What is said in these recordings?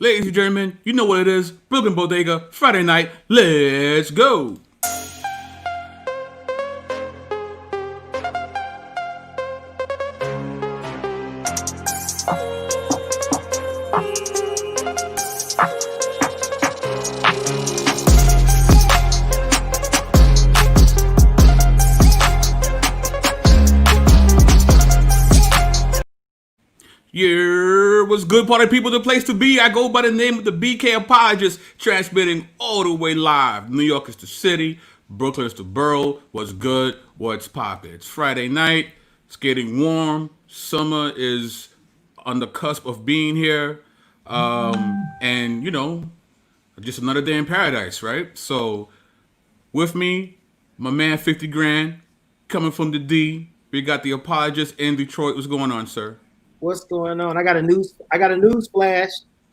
Ladies and gentlemen, you know what it is. Brooklyn Bodega, Friday night. Let's go. Yeah, what's good, party people? The place to be. I go by the name of the BK Apologist, transmitting all the way live. New York is the city, Brooklyn is the borough. What's good? What's poppin'? It's Friday night. It's getting warm. Summer is on the cusp of being here, and just another day in paradise, right? So, with me, my man 50 Grand, coming from the D. We got the Apologist in Detroit. What's going on, sir? What's going on? I got a news flash.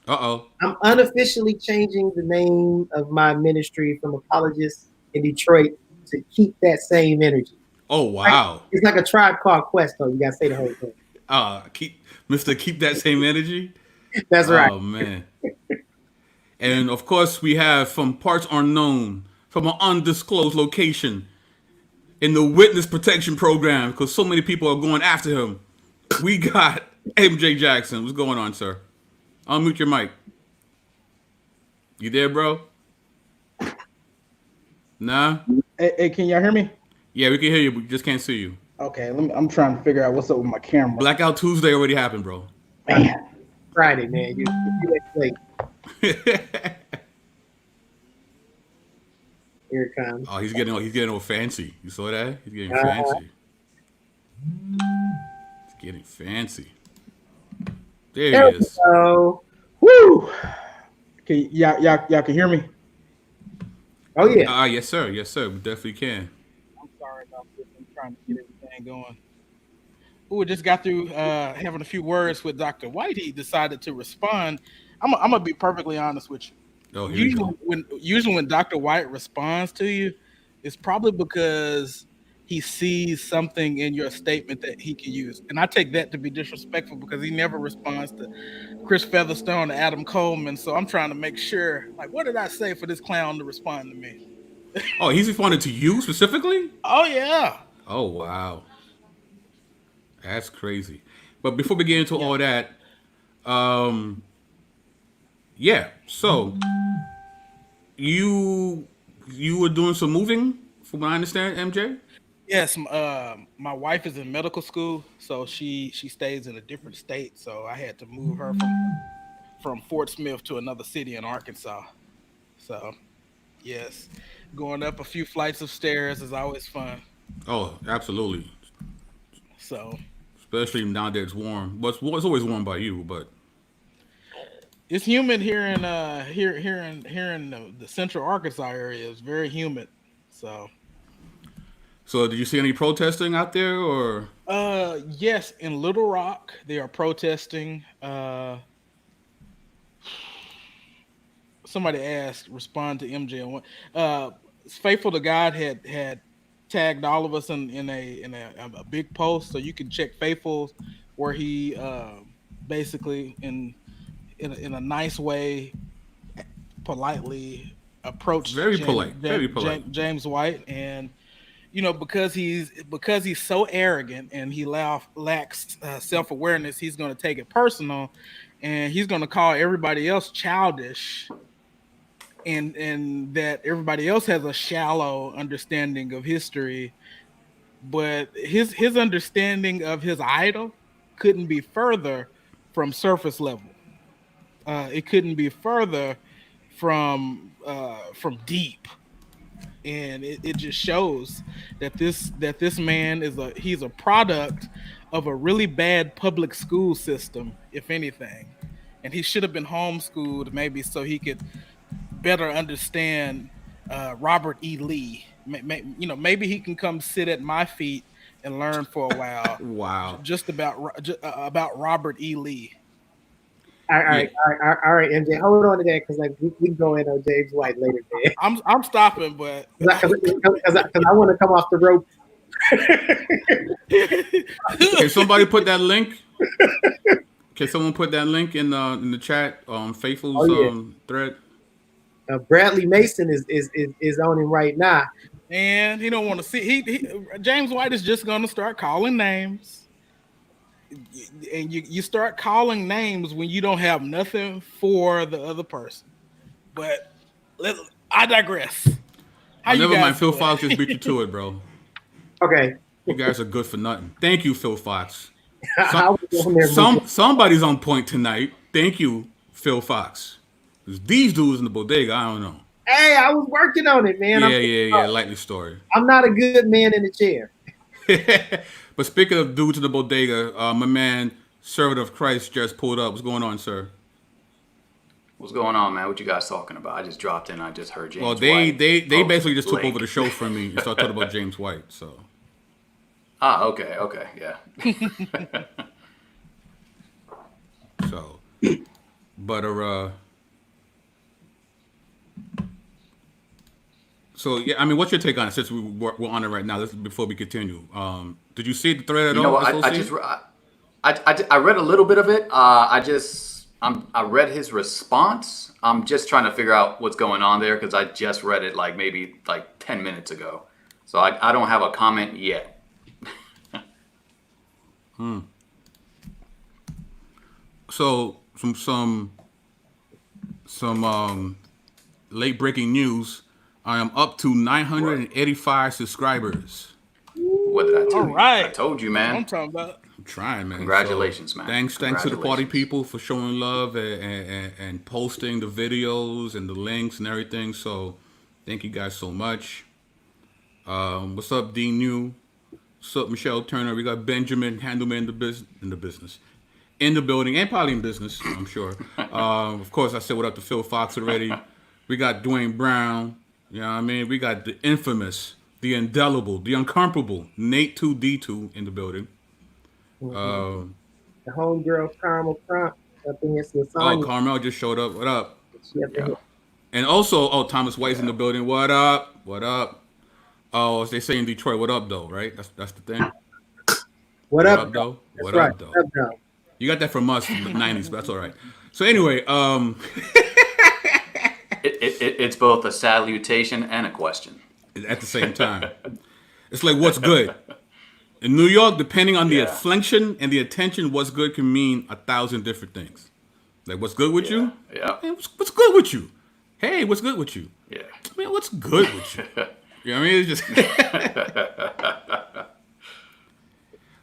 Uh-oh. I'm unofficially changing the name of my ministry from Apologist in Detroit to keep that same energy. Oh, wow. It's like a Tribe Called Quest, though. You gotta say the whole thing. Keep that same energy. That's right. Oh man. And of course we have from parts unknown, from an undisclosed location in the witness protection program, because so many people are going after him. We got MJ Jackson. What's going on, sir? Unmute your mic. You there, bro? Nah? Hey, can y'all hear me? Yeah, we can hear you, but we just can't see you. Okay, I'm trying to figure out what's up with my camera. Blackout Tuesday already happened, bro. Man. Friday, man. You late. Here it comes. Oh, he's getting all fancy. You saw that? He's getting fancy. He's getting fancy. There he is. Go. Woo! Okay, y'all can hear me? Oh yeah. Yes, sir. Yes, sir. We definitely can. I'm sorry about this. I'm trying to get everything going. Ooh, just got through having a few words with Dr. White. He decided to respond. I'm gonna be perfectly honest with you. Oh, Usually when Dr. White responds to you, it's probably because he sees something in your statement that he can use. And I take that to be disrespectful because he never responds to Chris Featherstone or Adam Coleman. So I'm trying to make sure, like, what did I say for this clown to respond to me? Oh, he's responded to you specifically? Oh, yeah. Oh, wow. That's crazy. But before we get into all that, yeah. So you were doing some moving, from what I understand, MJ? Yes, my wife is in medical school, so she stays in a different state. So I had to move her from Fort Smith to another city in Arkansas. So, yes, going up a few flights of stairs is always fun. Oh, absolutely. So, especially now that it's warm. Well, it's always warm by you, but it's humid here in the central Arkansas area. It's very humid. So did you see any protesting out there, or? Yes, in Little Rock they are protesting. Somebody asked, respond to MJ on what. Faithful to God had tagged all of us in a big post, so you can check Faithful where he basically in a nice way, politely approached very polite James White, and because he's so arrogant and he lacks self-awareness, he's going to take it personal, and he's going to call everybody else childish, and that everybody else has a shallow understanding of history, but his understanding of his idol couldn't be further from surface level. It couldn't be further from deep. And it just shows that this man he's a product of a really bad public school system, if anything. And he should have been homeschooled, maybe, so he could better understand Robert E. Lee. Maybe he can come sit at my feet and learn for a while. Wow. Just about Robert E. Lee. All right, MJ, hold on to that, because we can go in on James White later, man. I'm stopping, but because I want to come off the rope. Can somebody put that link? Can someone put that link in the chat on Faithful's Oh yeah. thread? Bradley Mason is on him right now. And he don't want to see. James White is just going to start calling names, and you start calling names when you don't have nothing for the other person. But I digress. How you Never guys mind. Phil doing? Fox just beat you to it, bro. Okay. You guys are good for nothing. Thank you, Phil Fox. I was on there Somebody's on point tonight. Thank you, Phil Fox. 'Cause these dudes in the bodega, I don't know. Hey, I was working on it, man. Yeah. Lightly story. I'm not a good man in the chair. But speaking of dudes in the bodega, my man, Servant of Christ, just pulled up. What's going on, sir? What's going on, man? What you guys talking about? I just dropped in. I just heard James. Well, they White basically just took link. over the show from me and started talking about James White. So. Okay, yeah. So, but so yeah, I mean, what's your take on it? Since we're on it right now, this is before we continue. Did you see the thread at all? You know what? I read a little bit of it. I read his response. I'm just trying to figure out what's going on there because I just read it maybe 10 minutes ago. So I don't have a comment yet. So some late breaking news. I am up to 985 subscribers. What did I tell All you? right. I told you, man. I'm talking about. I'm trying, man. Congratulations, So, man. Thanks to the party Congratulations. people for showing love and posting the videos and the links and everything. So thank you guys so much. What's up, Dean New? What's up, Michelle Turner? We got Benjamin Handelman in the building, and probably in business, I'm sure. Of course, I said what up to Phil Fox already. We got Dwayne Brown. You know what I mean? We got the infamous, the indelible, the uncomparable Nate 2D2 in the building. The homegirl Carmel Crump up in here. Oh, Carmel just showed up. What up? Yeah. And also, Thomas White's in the building. What up? What up? Oh, as they say in Detroit, what up, though, right? That's the thing. What up, though? That's What right. up, though? What up, though? You got that from us in the 90s, but that's all right. So anyway, It's both a salutation and a question. at the same time, it's like, what's good? In New York, depending on the Yeah. inflection and the attention, what's good can mean 1,000 different things. Like, what's good with you? Yeah. Hey, what's good with you? Hey, what's good with you? Yeah. Man, what's good with you? You know what I mean? It's just...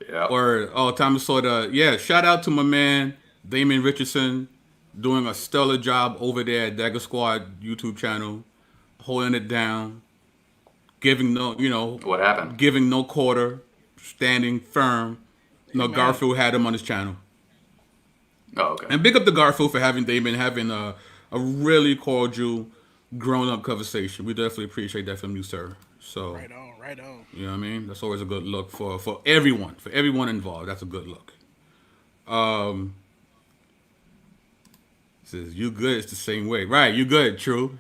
Yeah. Or, Thomas Sorda. Yeah, shout out to my man, Damon Richardson, doing a stellar job over there at Dagger Squad YouTube channel, holding it down, giving What happened? giving no quarter, standing firm. Garfield had him on his channel. Oh, okay. And big up to Garfield for having a really cordial, grown-up conversation. We definitely appreciate that from you, sir. So, Right on. you know what I mean? That's always a good look for everyone involved. That's a good look. Says you good. It's the same way, right? You good? True.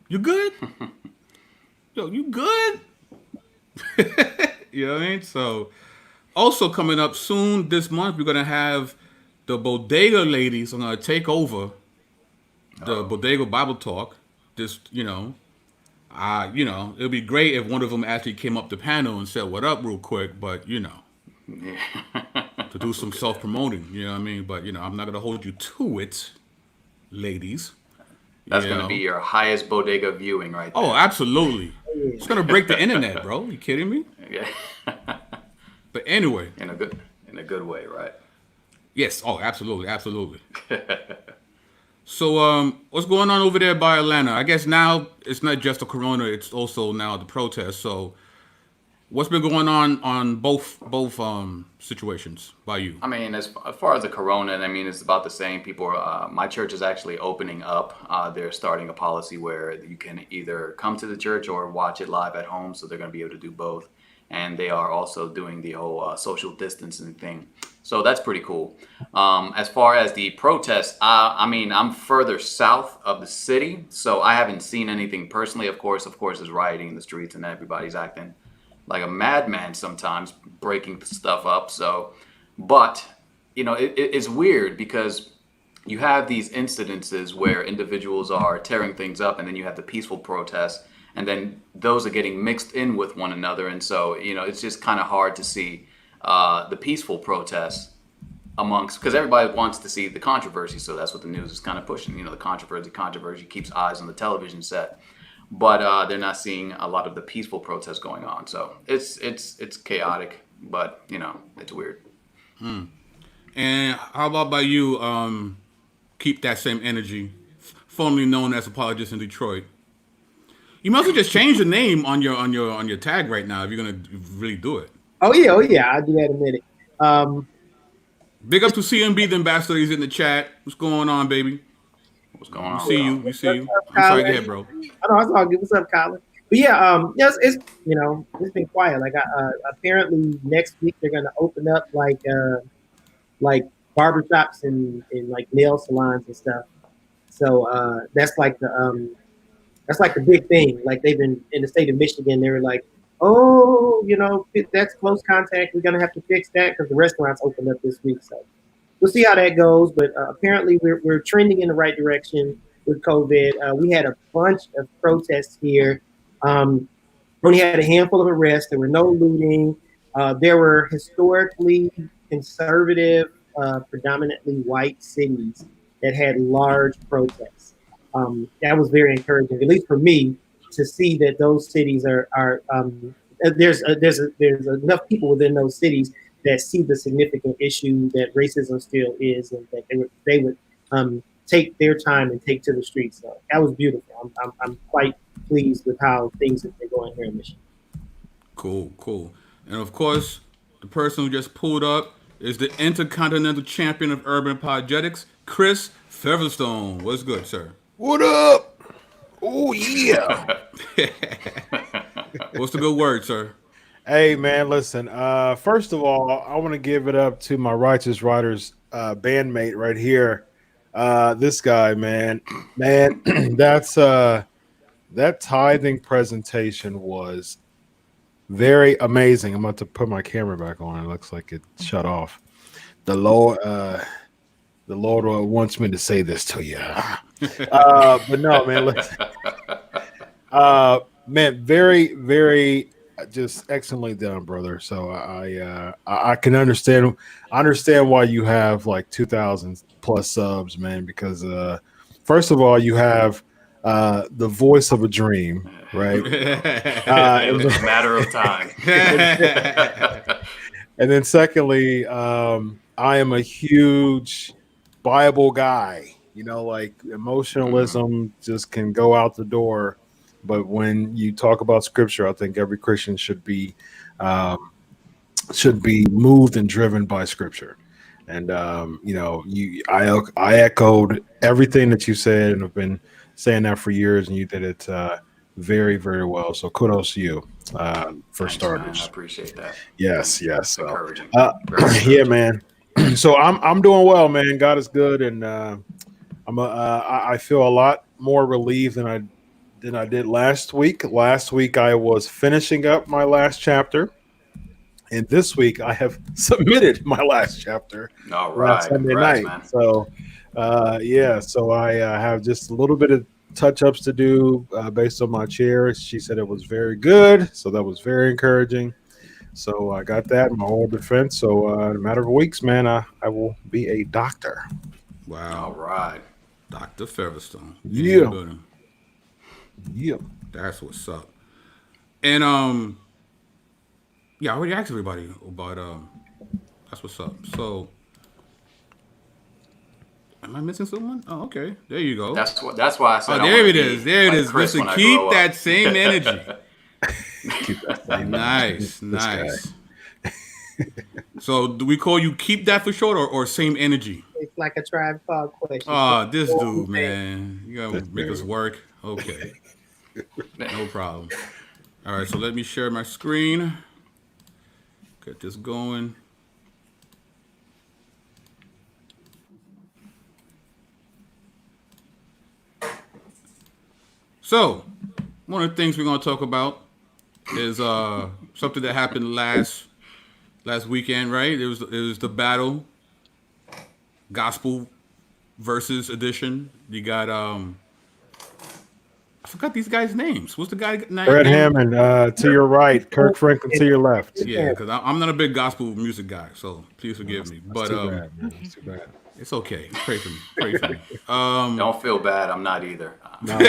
You good? Yo, you good? You know what I mean? So, also coming up soon this month, we're gonna have the Bodega ladies are gonna take over the Bodega Bible Talk. Just it'll be great if one of them actually came up the panel and said what up real quick, but to do some self-promoting, you know what I mean? But I'm not gonna hold you to it, ladies. That's going to be your highest bodega viewing right there. Oh, absolutely. It's gonna break the internet, bro. You kidding me? Yeah. But anyway, in a good way, right? yes. Oh, absolutely. So, what's going on over there by Atlanta? I guess now it's not just the corona; it's also now the protest. So, what's been going on both situations by you? I mean, as far as the corona, I mean, it's about the same. People my church is actually opening up. They're starting a policy where you can either come to the church or watch it live at home. So they're going to be able to do both. And they are also doing the whole social distancing thing. So that's pretty cool. As far as the protests, I mean, I'm further south of the city, so I haven't seen anything personally. Of course, there's rioting in the streets and everybody's acting like a madman sometimes, breaking stuff up. So, but it's weird because you have these incidences where individuals are tearing things up, and then you have the peaceful protests, and then those are getting mixed in with one another. And so, it's just kind of hard to see the peaceful protests amongst, because everybody wants to see the controversy. So that's what the news is kind of pushing. The controversy keeps eyes on the television set, but they're not seeing a lot of the peaceful protests going on. So it's chaotic, but it's weird. And how about by you? Keep that same energy, formerly known as Apologists in Detroit. You must have just changed the name on your tag right now if you're gonna really do it. Oh yeah, I'll do that in a minute. Big up to CMB, the ambassador. He's in the chat. What's going on, baby? What's going on? We see you. I'm sorry, go ahead, bro. I know, it's all good. What's up, Colin? But yeah, yes, it's been quiet. Like apparently next week they're gonna open up like barbershops and like nail salons and stuff. So that's like the big thing. Like they've been in the state of Michigan, they were like, oh, that's close contact. We're gonna have to fix that because the restaurants opened up this week. So we'll see how that goes. But apparently we're trending in the right direction with COVID. We had a bunch of protests here. Only had a handful of arrests. There were no looting. There were historically conservative, predominantly white cities that had large protests. That was very encouraging, at least for me, to see that those cities are there's enough people within those cities that see the significant issue that racism still is, and that they would take their time and take to the streets. So that was beautiful. I'm quite pleased with how things have been going here in Michigan. Cool. And of course, the person who just pulled up is the Intercontinental Champion of Urban Apologetics, Chris Featherstone. What's good, sir? What up? Oh, yeah. What's the good word, sir? Hey, man, listen. First of all, I want to give it up to my Righteous Riders bandmate right here. This guy, man. That's that tithing presentation was very amazing. I'm about to put my camera back on. It looks like it shut off. The Lord wants me to say this to you. But no, man, listen. Man, very, very just excellently done, brother. So I can understand. I understand why you have like 2,000 plus subs, man, because first of all, you have the voice of a dream, right? It was a matter of time. And then secondly, I am a huge Bible guy. Like emotionalism just can go out the door. But when you talk about scripture, I think every Christian should be moved and driven by scripture. And I echoed everything that you said, and I've been saying that for years, and you did it very, very well. So kudos to you for starters. Man, I appreciate that. Yes. So, encouraging. Yeah, man. So I'm doing well, man. God is good, and I feel a lot more relieved than I did last week. Last week I was finishing up my last chapter, and this week I have submitted my last chapter. All right, Sunday night. Man. So so I have just a little bit of touch-ups to do based on my chair. She said it was very good, so that was very encouraging. So I got that in my oral defense. So in a matter of weeks, man, I will be a doctor. Wow. All right. Dr. Featherstone. Yeah. That's what's up. And I already asked everybody about that's what's up. So am I missing someone? Oh, okay. There you go. That's why I said. There it is. There it is. Listen, keep that up. same energy. Nice. So do we call you keep that for short or same energy? It's like a Tribe Called Quest. Oh, this dude, man. You gotta make us work. Okay. No problem. All right, so let me share my screen. Get this going. So, one of the things we're going to talk about is something that happened last weekend, right? It was the battle gospel verses edition. You got I forgot these guys' names. What's the guy name? Fred Hammond to your right, Kirk Franklin to your left. Yeah, because I'm not a big gospel music guy, so please forgive me. But Too bad, man. It's too bad. it's okay. Pray for me. Pray for me. Don't feel bad. I'm not either. No,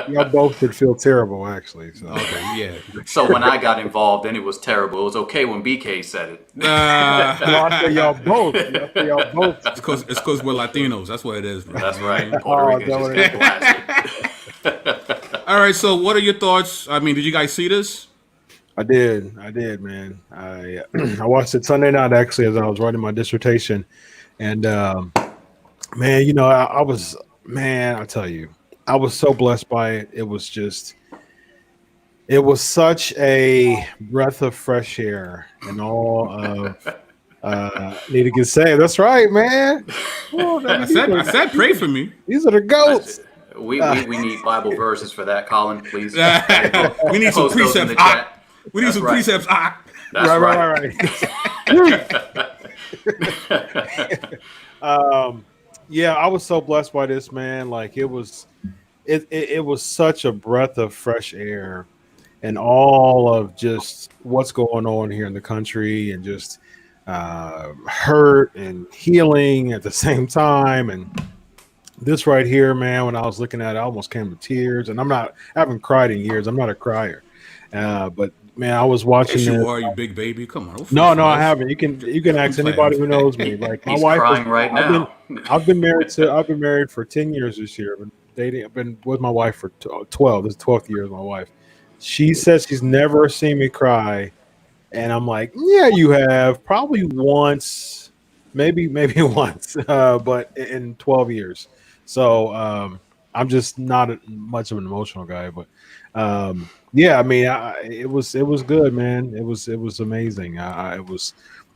y'all both could feel terrible, actually. So. Okay, yeah. So when I got involved, then it was terrible. It was okay when BK said it. Well, I say y'all both. It's because we're Latinos. That's what it is, bro. That's right. Puerto Ricans just get blasted. All right. So, what are your thoughts? I mean, did you guys see this? I did, man. I I watched it Sunday night actually as I was writing my dissertation, and man, you know, I was I tell you, I was so blessed by it. It was such a breath of fresh air, and all of need to get saved. That's right, man. Oh, I said, pray for me. These are the goats. We need Bible verses for that, Colin, please. We need some Post those in precepts. the chat. We need That's some right. precepts. That's right. Yeah, I was so blessed by this, man. Like it was such a breath of fresh air, and all of just what's going on here in the country, and just hurt and healing at the same time. And this right here, man, when I was looking at it, I almost came to tears. And I haven't cried in years. I'm not a crier, but man, I was watching. Yes, you this. are, you big baby. Come on. No, I haven't. You can ask anybody who knows me. Like my He's wife crying right now. I've been married for 10 years this year. I've been with my wife for 12. This is 12th year with my wife. She says she's never seen me cry, and I'm like, yeah, you have probably once, maybe once, but in 12 years. So I'm just not much of an emotional guy, but yeah, I mean, it was good, man. It was amazing.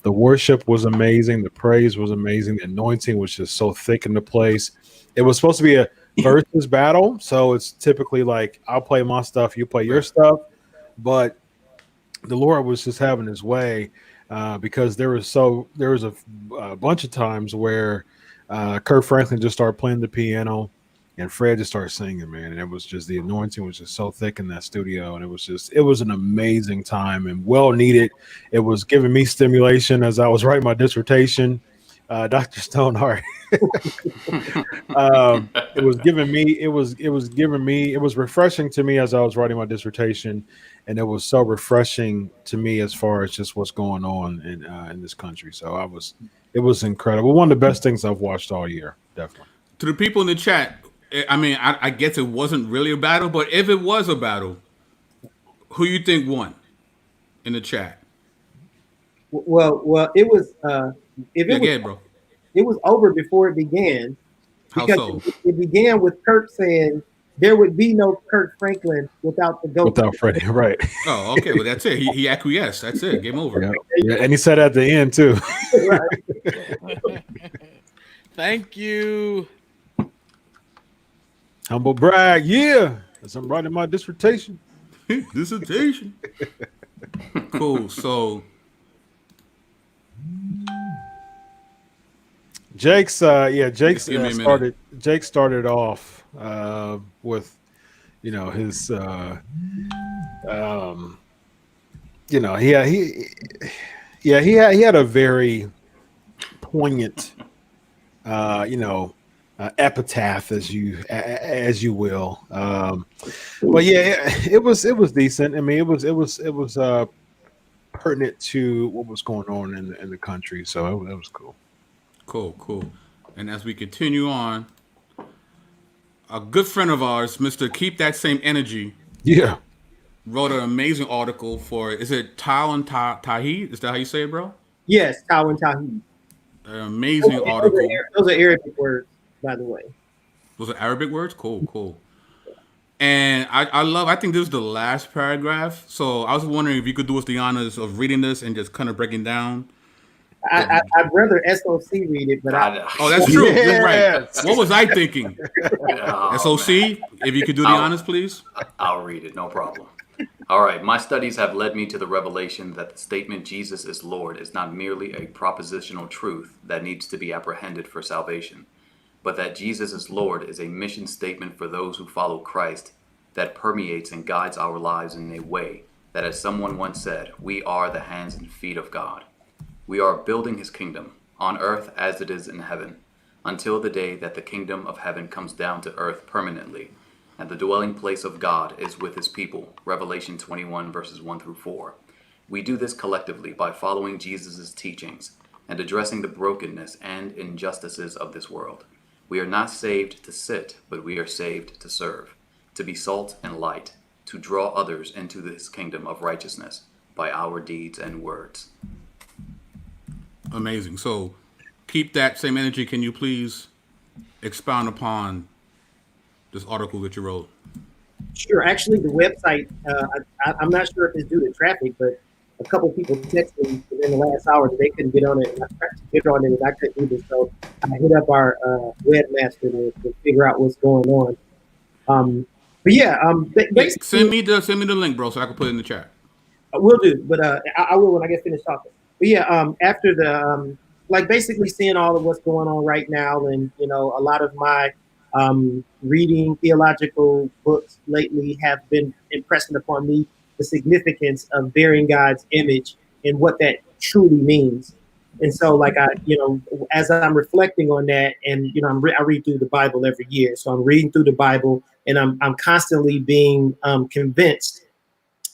The worship was amazing. The praise was amazing. The anointing was just so thick in the place. It was supposed to be a versus battle, so it's typically like I'll play my stuff, you play your stuff, but the Lord was just having His way because there was a bunch of times where Kirk Franklin just started playing the piano. And Fred just started singing, man. And it was just, the anointing was just so thick in that studio. And it was an amazing time and well needed. It was giving me stimulation as I was writing my dissertation. Dr. Stoneheart. It was refreshing to me as I was writing my dissertation. And it was so refreshing to me as far as just what's going on in this country. So it was incredible. One of the best things I've watched all year, definitely. To the people in the chat, I mean, I guess it wasn't really a battle, but if it was a battle, who you think won in the chat? Well, it was. Bro. It was over before it began. How Because so? it began with Kirk saying there would be no Kirk Franklin without the GOAT. Without Freddie, right? Oh, okay. Well, that's it. He acquiesced. That's it. Game over. Yeah, and he said at the end too. Thank you. Humble brag, yeah. As I'm writing my dissertation. Cool. So Jake started off with, you know, his he had a very poignant epitaph, as you will, but yeah, it was decent. I mean, it was pertinent to what was going on in the country, so it was cool. Cool. And as we continue on, a good friend of ours, Mr. Keep That Same Energy, wrote an amazing article for, is it Tal Tahi? Is that how you say it, bro? Yes, Tal and Tahi. An amazing article. Those are Arabic words, by the way. Those are Arabic words? Cool. And I think this is the last paragraph. So I was wondering if you could do us the honors of reading this and just kind of breaking down. I'd rather SOC read it, but oh, that's true. Yes. You're right. What was I thinking? SOC, if you could do the honors, please. I'll read it, no problem. All right, my studies have led me to the revelation that the statement Jesus is Lord is not merely a propositional truth that needs to be apprehended for salvation, but that Jesus is Lord is a mission statement for those who follow Christ that permeates and guides our lives in a way that, as someone once said, we are the hands and feet of God. We are building his kingdom, on earth as it is in heaven, until the day that the kingdom of heaven comes down to earth permanently, and the dwelling place of God is with his people. Revelation 21, verses 1 through 4. We do this collectively by following Jesus' teachings and addressing the brokenness and injustices of this world. We are not saved to sit, but we are saved to serve, to be salt and light, to draw others into this kingdom of righteousness by our deeds and words. Amazing. So keep that same energy. Can you please expound upon this article that you wrote? Sure. Actually, the website, I'm not sure if it's due to traffic, but a couple people texted me within the last hour that they couldn't get on it, and I tried to get on it, and I couldn't either. So I hit up our webmaster to figure out what's going on. But yeah, basically, Send me the link, bro, so I can put it in the chat. will do. But I will when I get finished talking. But yeah, after the like basically seeing all of what's going on right now, and a lot of my reading theological books lately have been impressing upon me the significance of bearing God's image and what that truly means. And so, like as I'm reflecting on that, and I read through the Bible every year, so I'm reading through the Bible, and I'm constantly being convinced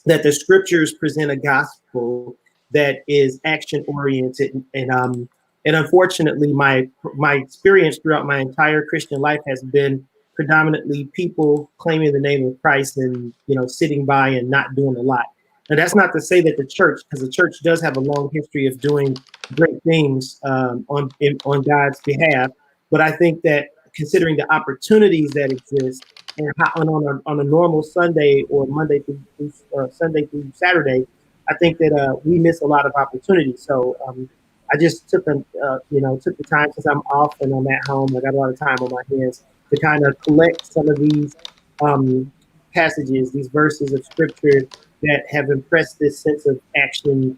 that the scriptures present a gospel that is action oriented, and unfortunately, my experience throughout my entire Christian life has been predominantly people claiming the name of Christ and sitting by and not doing a lot. And that's not to say that the church, because the church does have a long history of doing great things on God's behalf, but I think that considering the opportunities that exist, and how, on a normal Sunday or Monday through Sunday through Saturday, I think that we miss a lot of opportunities. So I just took took the time, since I'm off and I'm at home, I got a lot of time on my hands, to kind of collect some of these passages, these verses of scripture that have impressed this sense of action,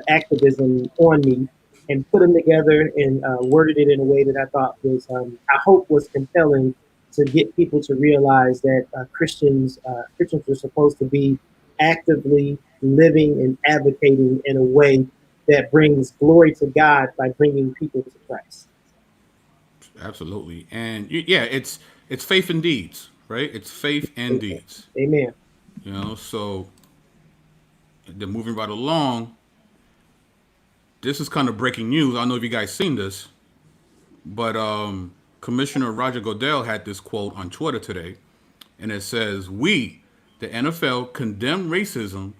activism on me, and put them together and worded it in a way that I thought was, I hope was compelling to get people to realize that Christians are supposed to be actively living and advocating in a way that brings glory to God by bringing people to Christ. Absolutely. And yeah, it's faith and deeds, right? It's faith and deeds. Amen. So they're moving right along. This is kind of breaking news. I don't know if you guys seen this, but Commissioner Roger Goodell had this quote on Twitter today, and it says, "We, the NFL, condemn racism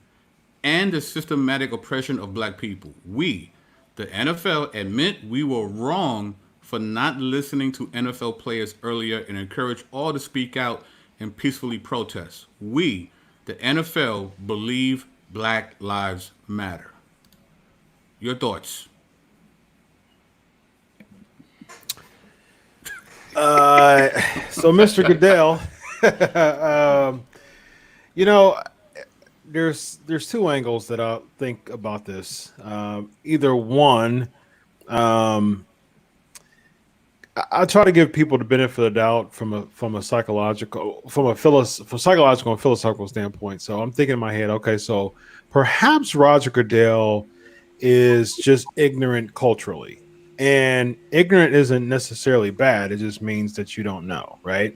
and the systematic oppression of black people. We, the NFL, admit we were wrong for not listening to NFL players earlier and encourage all to speak out and peacefully protest. We, the NFL, believe Black Lives Matter." Your thoughts? So, Mr. Goodell, there's two angles that I think about this. Either one, I try to give people the benefit of the doubt from a psychological and philosophical standpoint. So I'm thinking in my head, okay, so perhaps Roger Goodell is just ignorant culturally. And ignorant isn't necessarily bad. It just means that you don't know, right?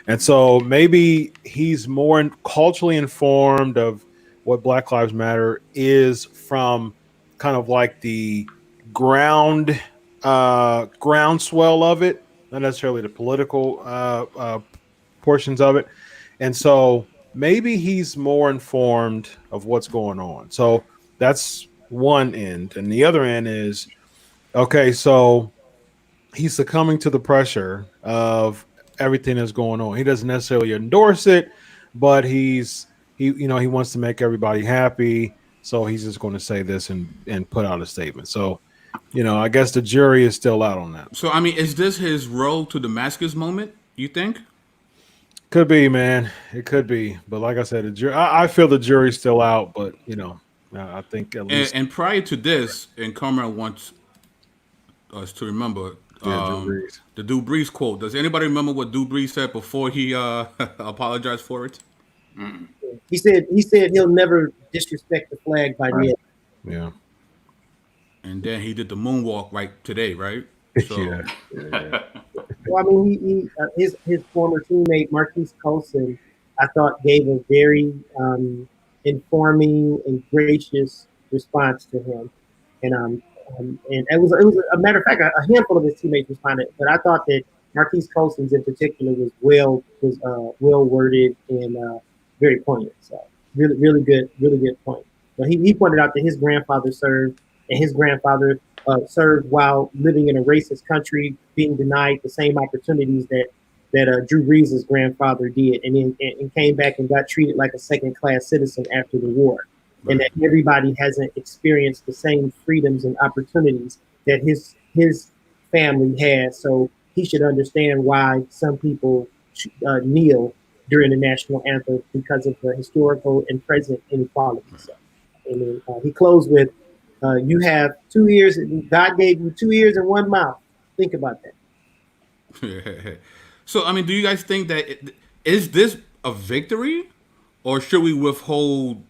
And so maybe he's more culturally informed of what Black Lives Matter is from kind of like the groundswell of it, not necessarily the political portions of it. And so maybe he's more informed of what's going on. So that's one end. And the other end is, okay, so he's succumbing to the pressure of everything that's going on. He doesn't necessarily endorse it, but he wants to make everybody happy. So he's just going to say this and put out a statement. So, I guess the jury is still out on that. So, I mean, is this his road to Damascus moment, you think? Could be, man. It could be, but like I said, I feel the jury's still out. But I think at least And prior to this, and Carmel wants us to remember yeah, Drew Brees. the Drew Brees quote. Does anybody remember what Drew Brees said before he apologized for it? He said he'll never disrespect the flag by kneeling. Yeah, And then he did the moonwalk right today, right? yeah, So yeah. Well, I mean, his former teammate Marquise Colson, I thought gave a very informing and gracious response to him, and it was a matter of fact a handful of his teammates responded, but I thought that Marquise Colson's in particular was well worded and very poignant. So really good point. But he pointed out that his grandfather served, and his grandfather served while living in a racist country, being denied the same opportunities that Drew Brees' grandfather did, and came back and got treated like a second class citizen after the war, and that everybody hasn't experienced the same freedoms and opportunities that his family has. So he should understand why some people kneel during the national anthem because of the historical and present inequalities. So, and then he closed with, "You have 2 ears. God gave you 2 ears and one mouth. Think about that." so I mean, do you guys think that is this a victory, or should we withhold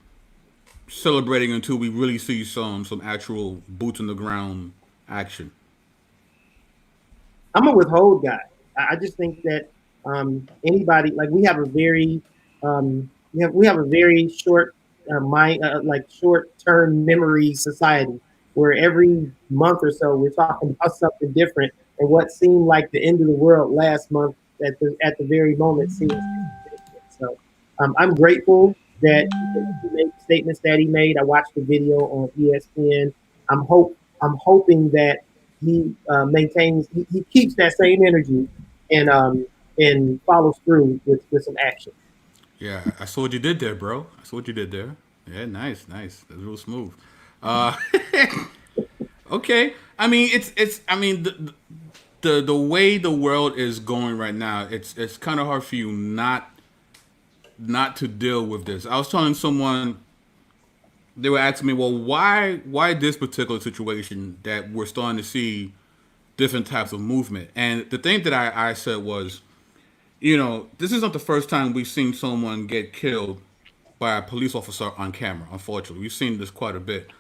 celebrating until we really see some actual boots on the ground action? I'm a withhold guy. I just think that anybody, like, we have a very we have a very short mind, like short term memory society, where every month or so we're talking about something different, and what seemed like the end of the world last month at the very moment seems insignificant. So I'm grateful that he made the statements that he made. I watched the video on ESPN. I'm hoping that he maintains, he keeps that same energy and follows through with some action. Yeah, I saw what you did there, bro. I saw what you did there. Yeah, nice. That's real smooth. Uh, okay. I mean, it's. I mean, the way the world is going right now, it's kind of hard for you not to deal with this. I was telling someone, they were asking me, well, why this particular situation that we're starting to see different types of movement, and the thing that I said was, this is not the first time we've seen someone get killed by a police officer on camera. Unfortunately, we've seen this quite a bit.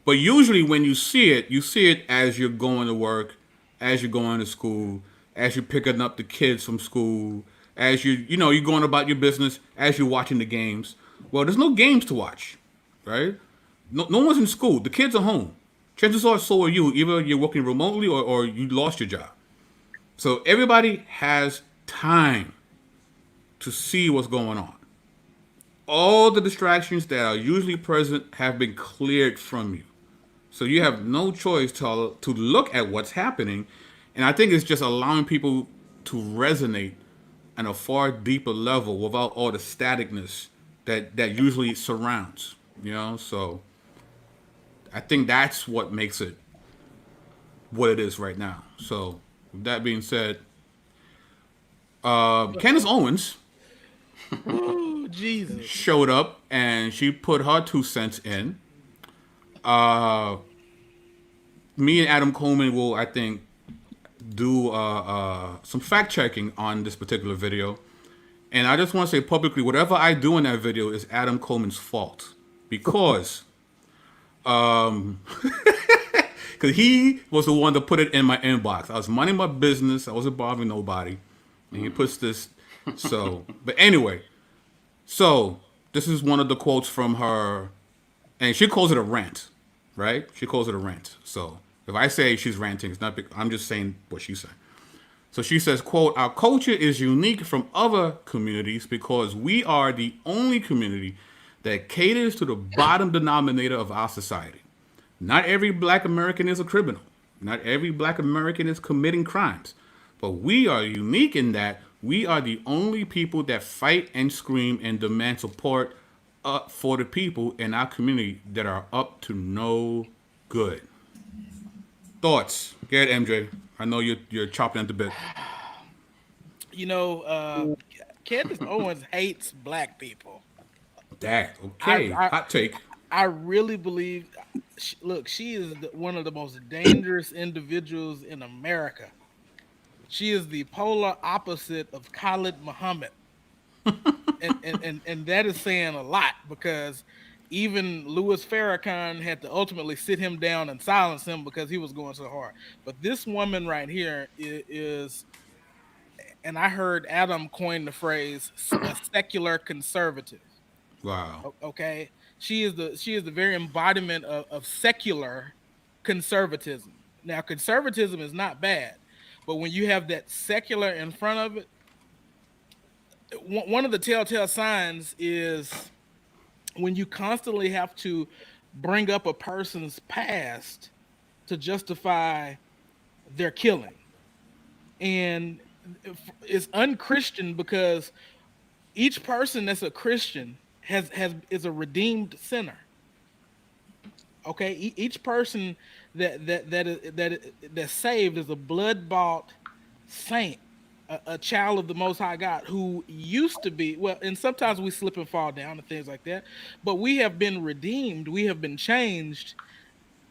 But usually, when you see it as you're going to work, as you're going to school, as you're picking up the kids from school, as you're going about your business, as you're watching the games. Well, there's no games to watch, right? No one's in school. The kids are home. Chances are, so are you. Either you're working remotely or you lost your job. So everybody has time to see what's going on. All the distractions that are usually present have been cleared from you. So you have no choice to look at what's happening. And I think it's just allowing people to resonate on a far deeper level without all the staticness that usually surrounds. So I think that's what makes it what it is right now. So with that being said, Candace Owens Ooh, Jesus. showed up and she put her 2 cents in. Me and Adam Coleman will, I think, do some fact checking on this particular video. And I just want to say publicly, whatever I do in that video is Adam Coleman's fault. Because he was the one to put it in my inbox. I was minding my business. I wasn't bothering nobody. And he puts this. But anyway, so this is one of the quotes from her. And she calls it a rant, right? She calls it a rant. So if I say she's ranting, it's not. I'm just saying what she said. So she says, quote, "Our culture is unique from other communities because we are the only community that caters to the bottom denominator of our society. Not every black American is a criminal. Not every black American is committing crimes. But we are unique in that we are the only people that fight and scream and demand support for the people in our community that are up to no good." Thoughts? Get it, MJ. I know you're chopping at the bit. Candace Owens hates black people. That okay? I Hot take. I really believe. Look, she is one of the most dangerous individuals in America. She is the polar opposite of Khalid Muhammad, and that is saying a lot because even Louis Farrakhan had to ultimately sit him down and silence him because he was going so hard. But this woman right here is, and I heard Adam coin the phrase a secular conservative. Wow. Okay, she is the very embodiment of secular conservatism. Now, conservatism is not bad, but when you have that secular in front of it, one of the telltale signs is when you constantly have to bring up a person's past to justify their killing. And it's unchristian because each person that's a Christian has is a redeemed sinner. Okay, each person that's saved is a blood bought saint, a child of the Most High God who used to be well. And sometimes we slip and fall down and things like that, but we have been redeemed. We have been changed.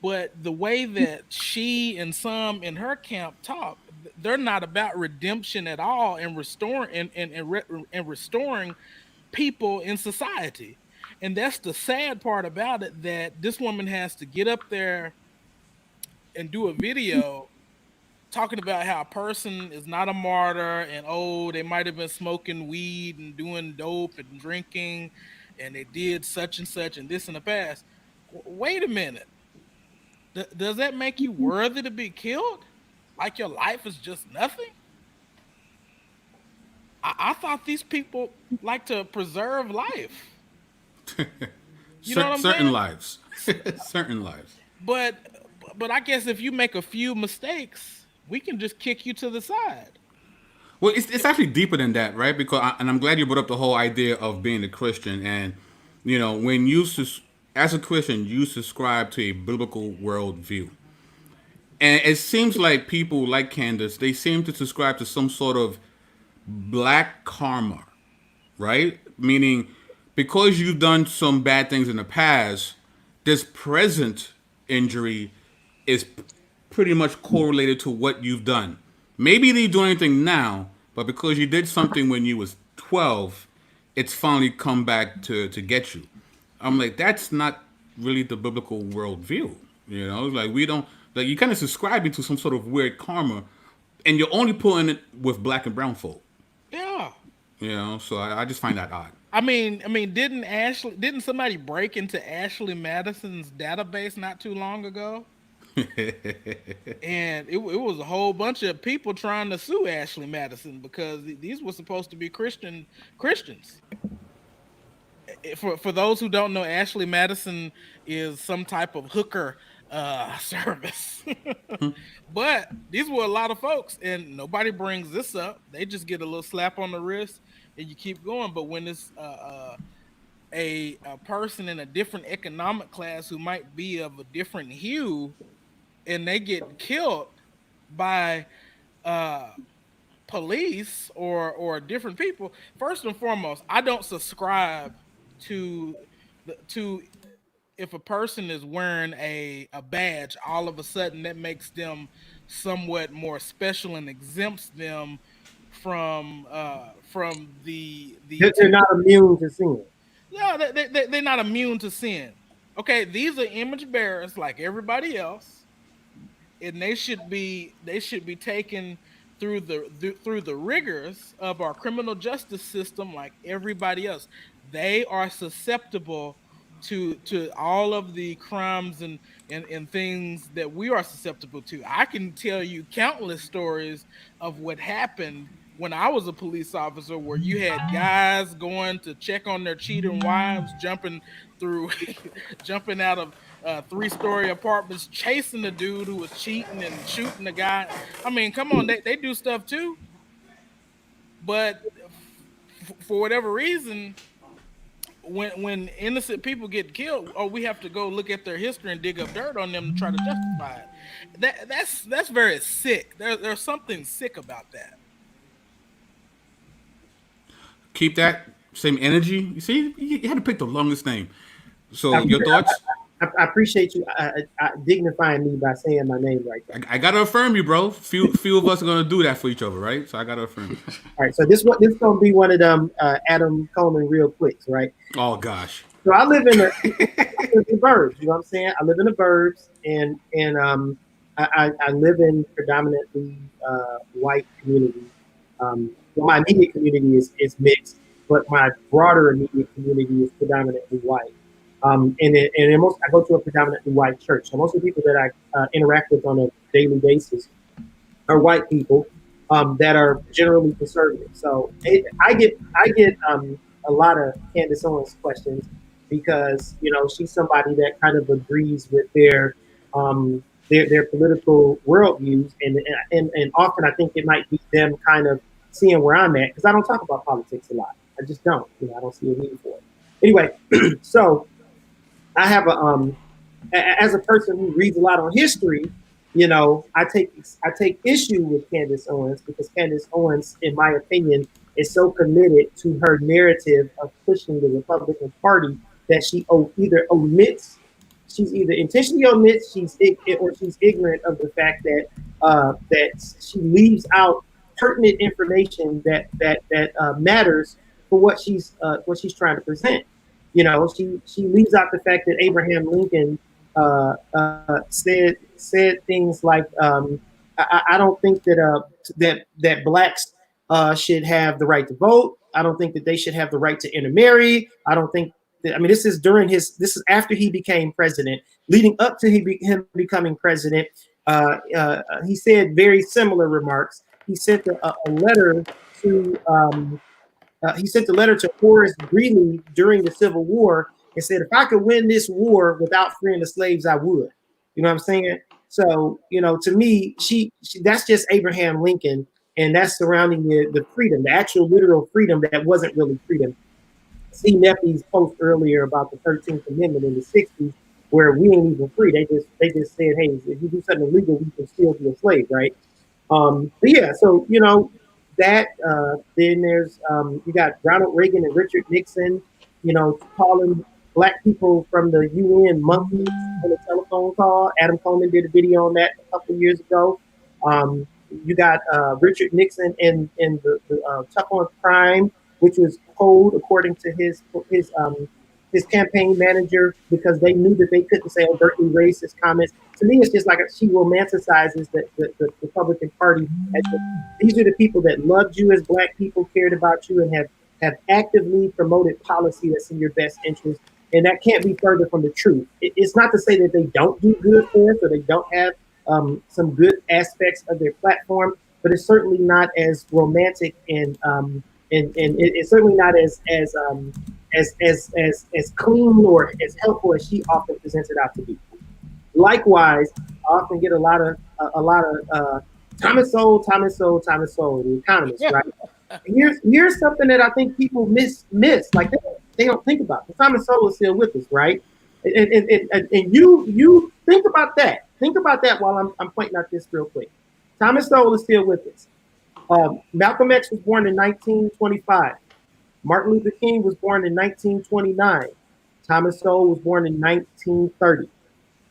But the way that she and some in her camp talk, they're not about redemption at all and restoring and restoring people in society. And that's the sad part about it, that this woman has to get up there and do a video talking about how a person is not a martyr and oh, they might have been smoking weed and doing dope and drinking and they did such and such and this in the past. Wait a minute. Does that make you worthy to be killed? Like your life is just nothing? I thought these people like to preserve life. You know what I'm Certain saying? lives. Certain lives. But I guess if you make a few mistakes, we can just kick you to the side. Well, it's actually deeper than that, right? And I'm glad you brought up the whole idea of being a Christian. And when as a Christian, you subscribe to a biblical worldview, and it seems like people like Candace, they seem to subscribe to some sort of black karma, right? Meaning, because you've done some bad things in the past, this present injury is pretty much correlated to what you've done. Maybe you didn't do anything now, but because you did something when you was 12, it's finally come back to get you. I'm like, that's not really the biblical worldview. Like we don't, like you kind of subscribing to some sort of weird karma, and you're only pulling it with black and brown folk. Yeah. So I just find that odd. I mean, didn't somebody break into Ashley Madison's database not too long ago? And it was a whole bunch of people trying to sue Ashley Madison because these were supposed to be Christians. For those who don't know, Ashley Madison is some type of hooker service. But these were a lot of folks, and nobody brings this up. They just get a little slap on the wrist, and you keep going. But when it's a person in a different economic class who might be of a different hue, and they get killed by police or different people, first and foremost, I don't subscribe to if a person is wearing a badge, all of a sudden that makes them somewhat more special and exempts them from the They're not immune to sin. No, they're not immune to sin. Okay, these are image bearers like everybody else, and they should be taken through the rigors of our criminal justice system like everybody else. They are susceptible to all of the crimes and things that we are susceptible to. I can tell you countless stories of what happened when I was a police officer, where you had guys going to check on their cheating wives, jumping out of 3-story apartments, chasing the dude who was cheating and shooting the guy. I mean, come on, they do stuff too. But for whatever reason, when innocent people get killed, we have to go look at their history and dig up dirt on them to try to justify it. That's very sick. There's something sick about that. keep that same energy. You see, you had to pick the longest name. I, So your thoughts? I appreciate you dignifying me by saying my name right there. I gotta affirm you, bro. Few of us are gonna do that for each other, right? So I gotta affirm you. All right, so this gonna be one of them Adam Coleman real quicks, right? Oh gosh. So I live in the burbs. You know what I'm saying? I live in the burbs, and I live in predominantly white community. Well, my immediate community is mixed, but my broader immediate community is predominantly white. I go to a predominantly white church. So most of the people that I interact with on a daily basis are white people that are generally conservative. So I get a lot of Candace Owens questions because she's somebody that kind of agrees with their political worldviews, and often I think it might be them kind of seeing where I'm at because I don't talk about politics a lot. I just don't. I don't see a need for it. Anyway, so I have as a person who reads a lot on history, I take issue with Candace Owens because Candace Owens, in my opinion, is so committed to her narrative of pushing the Republican Party that she she's either intentionally omits, or she's ignorant of the fact that she leaves out pertinent information that matters for what she's trying to present. She leaves out the fact that Abraham Lincoln said things like, I don't think that blacks should have the right to vote. I don't think that they should have the right to intermarry. I don't think that, this is after he became president, leading up to him becoming president. He said very similar remarks. He sent a letter to Horace Greeley during the Civil War and said, if I could win this war without freeing the slaves, I would. You know what I'm saying? So, to me, she that's just Abraham Lincoln, and that's surrounding the freedom, the actual literal freedom that wasn't really freedom. See Neffy's post earlier about the 13th Amendment in the 60s, where we ain't even free. They just said, hey, if you do something illegal, we can still be a slave, right? But yeah, so that then there's you got Ronald Reagan and Richard Nixon, calling black people from the UN monkeys on a telephone call. Adam Coleman did a video on that a couple of years ago. You got Richard Nixon in the Tough on Crime, which was code according to his campaign manager, because they knew that they couldn't say overtly racist comments. To me, it's just like she romanticizes the Republican Party. These are the people that loved you as black people, cared about you, and have actively promoted policy that's in your best interest. And that can't be further from the truth. It's not to say that they don't do good for us or they don't have some good aspects of their platform, but it's certainly not as romantic and it's certainly not as clean or as helpful as she often presents it out to be. Likewise, I often get a lot of Thomas Sowell, the economist, right? Here's something that I think people miss, like they don't think about. Thomas Sowell is still with us, right? And you think about that. Think about that while I'm pointing out this real quick. Thomas Sowell is still with us. Malcolm X was born in 1925. Martin Luther King was born in 1929. Thomas Sowell was born in 1930.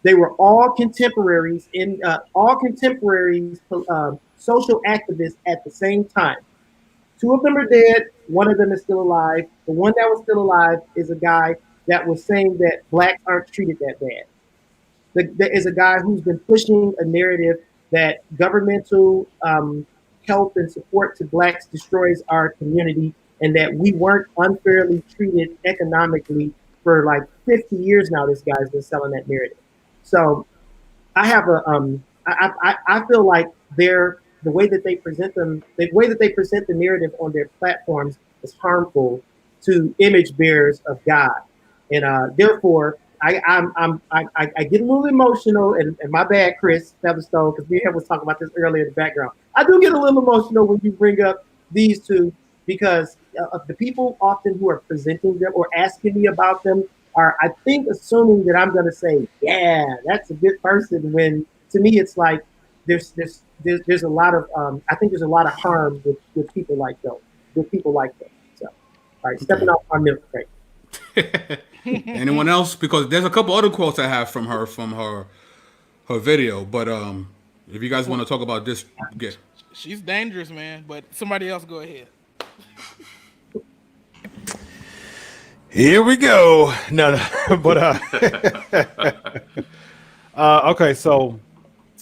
They were all contemporaries social activists at the same time. Two of them are dead. One of them is still alive. The one that was still alive is a guy that was saying that blacks aren't treated that bad. There is a guy who's been pushing a narrative that governmental help and support to blacks destroys our community, and that we weren't unfairly treated economically for like 50 years now. This guy's been selling that narrative. So I have I feel like the way that they present the narrative on their platforms is harmful to image bearers of God, and therefore I get a little emotional, and my bad, Chris Featherstone, because me and him was talking about this earlier in the background. I do get a little emotional when you bring up these two, because of the people often who are presenting them or asking me about them are, I think, assuming that I'm going to say, yeah, that's a good person, when to me it's like there's a lot of I think there's a lot of harm with people like those, So All right, stepping off my milk crate. Anyone else? Because there's a couple other quotes I have from her video. But if you guys want to talk about this, yeah. She's dangerous, man. But somebody else go ahead. Here we go. No, but okay. So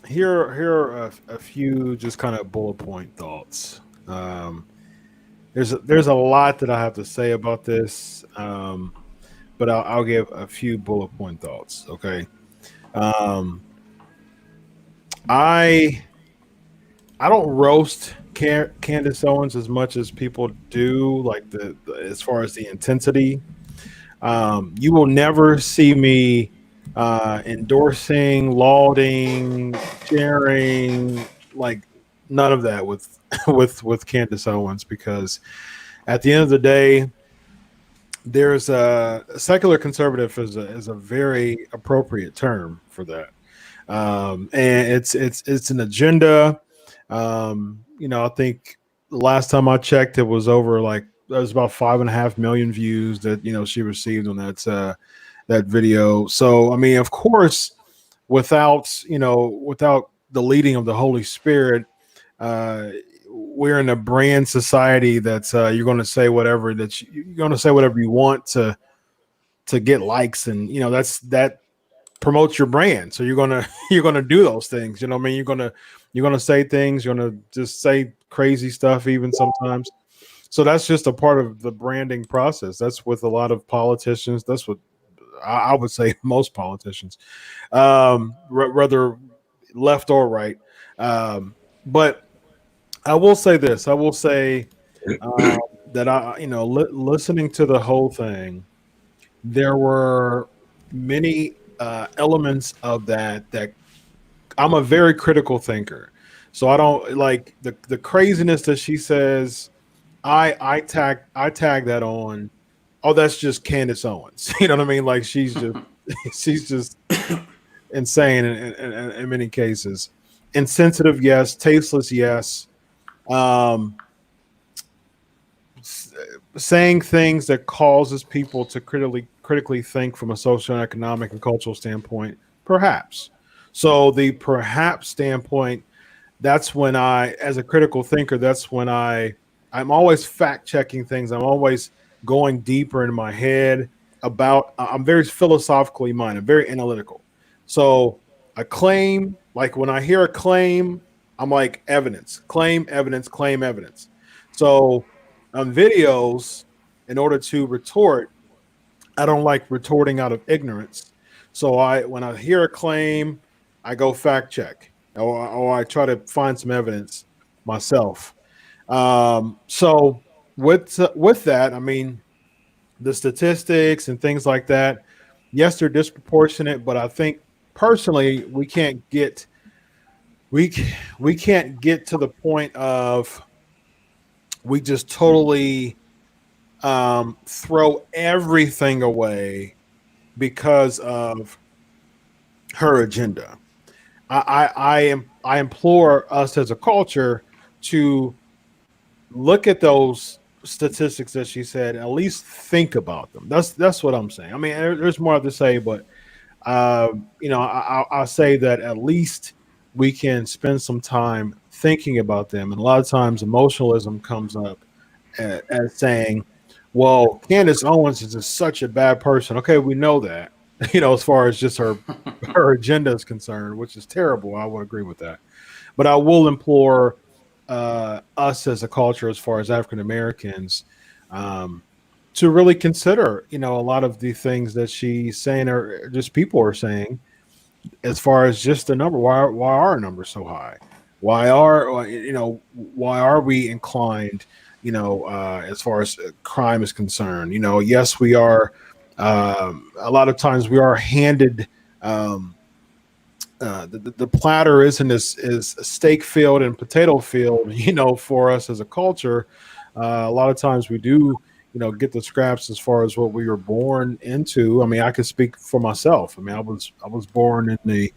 here are a few just kind of bullet point thoughts. There's a lot that I have to say about this, but I'll give a few bullet point thoughts. Okay. I don't roast Candace Owens as much as people do, like the as far as the intensity. You will never see me endorsing, lauding, sharing, like none of that with with Candace Owens, because at the end of the day, there's a secular conservative is a very appropriate term for that, and it's an agenda. I think the last time I checked, it was over there was about 5.5 million views that she received on that video. So I mean, of course, without the leading of the Holy Spirit, we're in a brand society that you're going to say whatever you want to get likes, and that promotes your brand. So you're gonna do those things. You know what I mean? You're gonna say things. You're gonna just say crazy stuff even sometimes. So that's just a part of the branding process. That's with a lot of politicians. That's what I would say most politicians, whether left or right. But I will say this. I will say that listening to the whole thing, there were many elements of that I'm a very critical thinker. So I don't like the craziness that she says. I tag that on. Oh, that's just Candace Owens. You know what I mean? Like she's just insane in many cases. Insensitive, yes. Tasteless, yes. Saying things that causes people to critically think from a social and economic and cultural standpoint, perhaps. So the perhaps standpoint, that's when as a critical thinker, that's when I'm always fact checking things. I'm always going deeper in my head I'm very philosophically minded, very analytical. So a claim, like when I hear a claim, I'm like evidence, claim, evidence, claim, evidence. So on videos, in order to retort, I don't like retorting out of ignorance. So when I hear a claim, I go fact check, or I try to find some evidence myself. So with that, I mean, the statistics and things like that, yes, they're disproportionate, but I think personally we can't get to the point of we just totally throw everything away because of her agenda. I implore us as a culture to look at those statistics that she said, at least think about them. That's what I'm saying. I mean, there's more to say, but I'll say that at least we can spend some time thinking about them. And a lot of times emotionalism comes up as saying, well, Candace Owens is just such a bad person. Okay, we know that, as far as just her agenda is concerned, which is terrible. I would agree with that. But I will implore us as a culture, as far as African Americans, to really consider, a lot of the things that she's saying, or just people are saying, as far as just the number. Why are our numbers so high? Why are we inclined, as far as crime is concerned? Yes, we are. A lot of times we are handed. The platter isn't as steak field and potato field, for us as a culture. A lot of times we do, get the scraps as far as what we were born into. I mean, I could speak for myself. I mean, I was born in the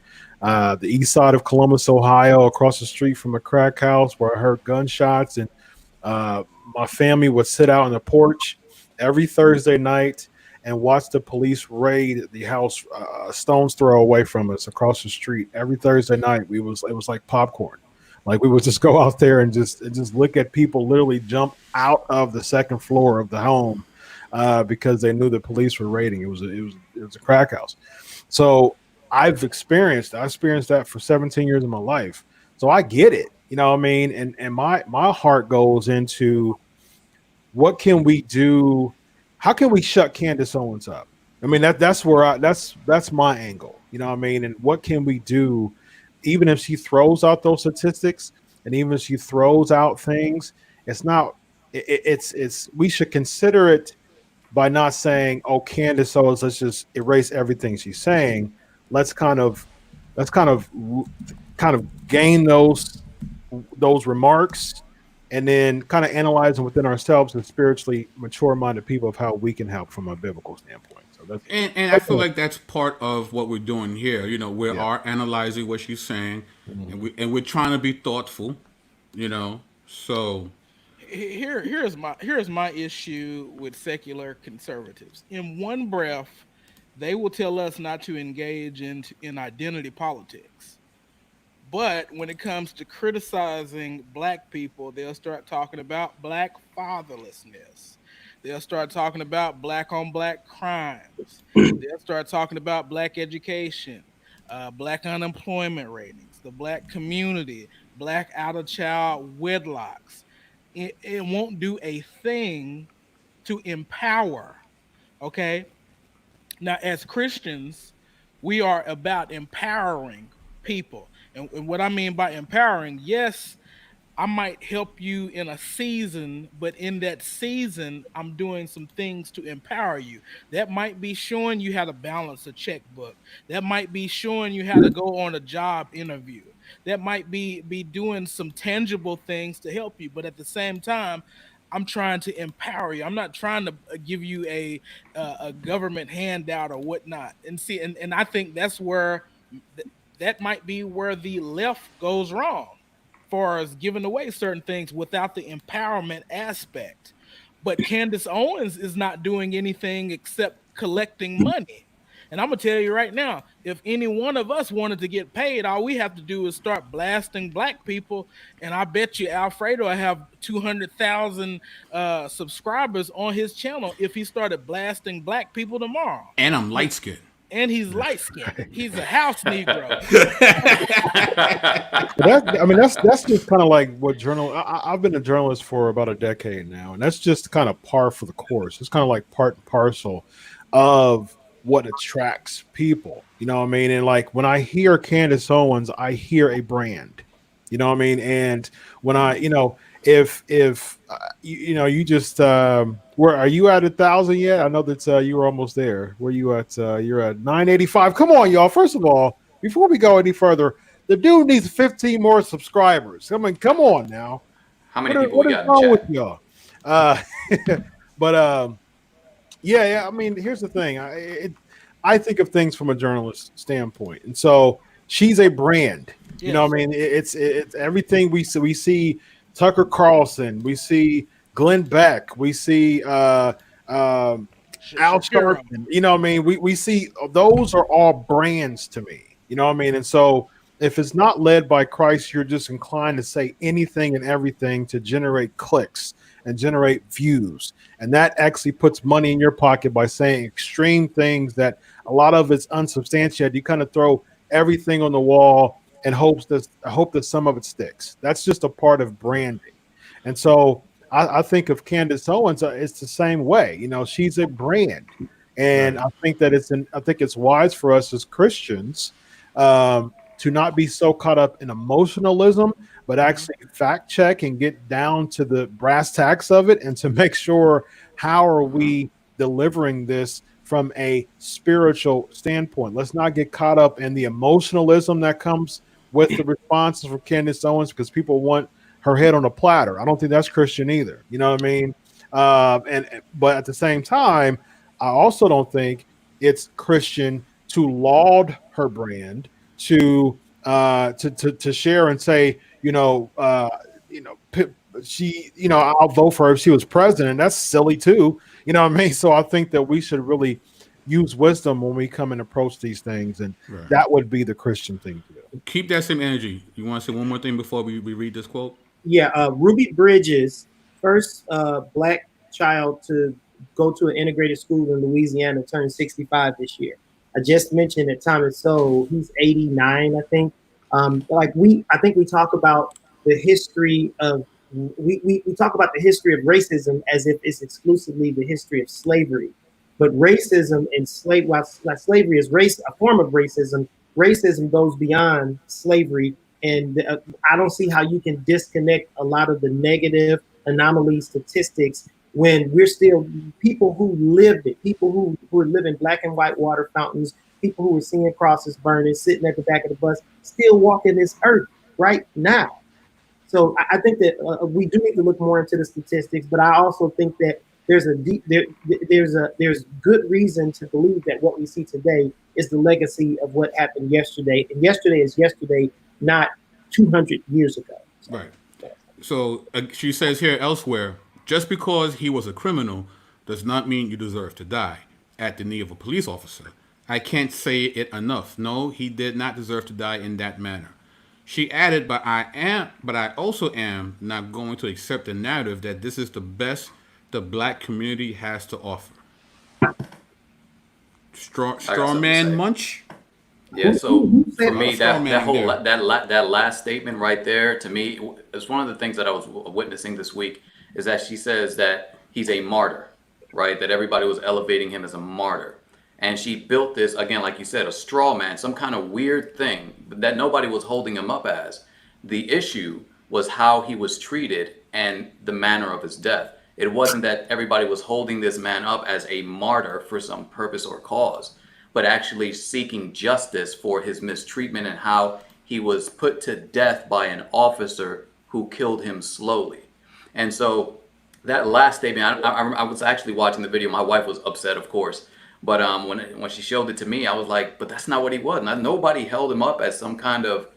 east side of Columbus, Ohio, across the street from a crack house where I heard gunshots, and my family would sit out on the porch every Thursday night and watch the police raid the house a stone's throw away from us across the street. Every Thursday night, it was like popcorn. Like we would just go out there and just look at people literally jump out of the second floor of the home because they knew the police were raiding. It was a crack house. So I experienced that for 17 years of my life. So I get it. You know what I mean? And my heart goes into what can we do? How can we shut Candace Owens up? I mean that's where that's my angle. You know what I mean? And what can we do, even if she throws out those statistics, and even if she throws out things, it's not. It's we should consider it by not saying, "Oh, Candace Owens, let's just erase everything she's saying." Let's kind of let's kind of gain those remarks and then kind of analyze them within ourselves and spiritually mature minded people of how we can help from a biblical standpoint. So And I feel like that's part of what we're doing here. You know, we yeah. are analyzing what she's saying, Mhm. and we're trying to be thoughtful. You know, so Here's my issue with secular conservatives. In one breath, they will tell us not to engage in identity politics. But when it comes to criticizing black people, they'll start talking about black fatherlessness. They'll start talking about black on black crimes. They'll start talking about black education, black unemployment ratings, the black community, black out of child wedlocks. It won't do a thing to empower. Okay. Now, as Christians, we are about empowering people. And what I mean by empowering, yes, I might help you in a season, but in that season, I'm doing some things to empower you. That might be showing you how to balance a checkbook. That might be showing you how to go on a job interview. That might be doing some tangible things to help you. But at the same time, I'm trying to empower you. I'm not trying to give you a government handout or whatnot. And see, and I think that's where that might be where the left goes wrong far as giving away certain things without the empowerment aspect. But Candace Owens is not doing anything except collecting money. And I'm gonna tell you right now, if any one of us wanted to get paid, all we have to do is start blasting black people, and I bet you Alfredo will have 200,000 subscribers on his channel if he started blasting black people tomorrow. and I'm light skinned. And he's light skinned. He's a house Negro. I mean, that's just kind of like what I've been a journalist for about a decade now, and that's just kind of par for the course. It's kind of like part and parcel of what attracts people. You know what I mean? And like when I hear Candace Owens, I hear a brand. You know what I mean? And when if you just where are you at 1,000 yet? I know that you were almost there. Where you at? You're at 985. Come on, y'all. First of all, before we go any further, the dude needs 15 more subscribers. I mean, come on now. How many people we got in wrong chat? with y'all? Uh, but yeah. I mean, here's the thing. I think of things from a journalist standpoint, and so she's a brand. Yes. You know what I mean? It's everything we see. We see Tucker Carlson. We see Glenn Beck. We see Al Sharpton. You know what I mean? We see those are all brands to me. You know what I mean? And so if it's not led by Christ, you're just inclined to say anything and everything to generate clicks and generate views. And that actually puts money in your pocket by saying extreme things that a lot of it's unsubstantiated. You kind of throw everything on the wall and hope that some of it sticks. That's just a part of branding. And so I think of Candace Owens, it's the same way. You know, she's a brand. And I think that it's wise for us as Christians to not be so caught up in emotionalism, but actually fact check and get down to the brass tacks of it and to make sure how are we delivering this from a spiritual standpoint. Let's not get caught up in the emotionalism that comes with the responses from Candace Owens because people want her head on a platter. I don't think that's Christian either. You know what I mean? But at the same time, I also don't think it's Christian to laud her brand, to share and say, she, I'll vote for her if she was president. That's silly too. You know what I mean? So I think that we should really use wisdom when we come and approach these things, and Right. that would be the Christian thing to do. Keep that same energy. You want to say one more thing before we read this quote? Yeah, Ruby Bridges, first black child to go to an integrated school in Louisiana, turned 65 this year. I just mentioned that Thomas Sowell, he's 89, I think. I think we talk about the history of we talk about the history of racism as if it's exclusively the history of slavery. But racism and while slavery is a form of racism goes beyond slavery. And I don't see how you can disconnect a lot of the negative anomaly statistics when we're still people who lived it, people who are living black and white water fountains, people who are seeing crosses burning, sitting at the back of the bus, still walking this earth right now. So I think that we do need to look more into the statistics, but I also think that there's good reason to believe that what we see today is the legacy of what happened yesterday, and yesterday is yesterday, not 200 years ago. So, Right. So she says here elsewhere, just because he was a criminal does not mean you deserve to die at the knee of a police officer. I can't say it enough. No, he did not deserve to die in that manner. She added, but I also am not going to accept the narrative that this is the best the black community has to offer. Straw man munch. Yeah, so Who for said me, that? that last statement right there, to me, is one of the things that I was witnessing this week, is that she says that he's a martyr, right? That everybody was elevating him as a martyr. And she built this, again, like you said, a straw man, some kind of weird thing that nobody was holding him up as. The issue was how he was treated and the manner of his death. It wasn't that everybody was holding this man up as a martyr for some purpose or cause, but actually seeking justice for his mistreatment and how he was put to death by an officer who killed him slowly. And so that last statement, I was actually watching the video. My wife was upset, of course. But when she showed it to me, I was like, but that's not what he was. Nobody held him up as some kind of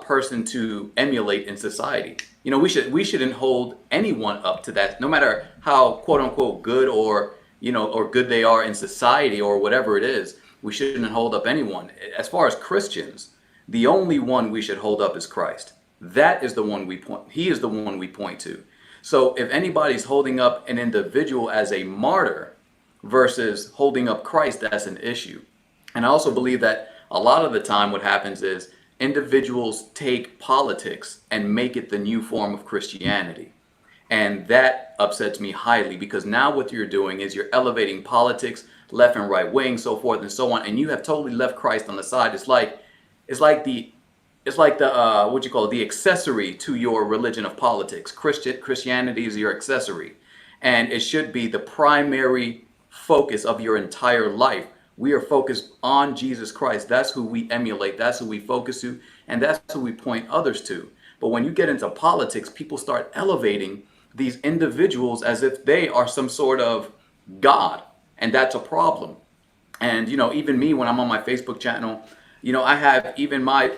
person to emulate in society. You know, we shouldn't hold anyone up to that, no matter how quote unquote good or good they are in society or whatever it is. We shouldn't hold up anyone. As far as Christians, the only one we should hold up is Christ. That is the one he is the one we point to. So if anybody's holding up an individual as a martyr versus holding up Christ, that's an issue. And I also believe that a lot of the time what happens is individuals take politics and make it the new form of Christianity. And that upsets me highly, because now what you're doing is you're elevating politics, left and right wing, so forth and so on, and you have totally left Christ on the side. It's like the the accessory to your religion of politics. Christianity is your accessory, and it should be the primary focus of your entire life. We are focused on Jesus Christ. That's who we emulate. That's who we focus to, and that's who we point others to. But when you get into politics, people start elevating these individuals as if they are some sort of God, and that's a problem. And even me, when I'm on my Facebook channel, I have even my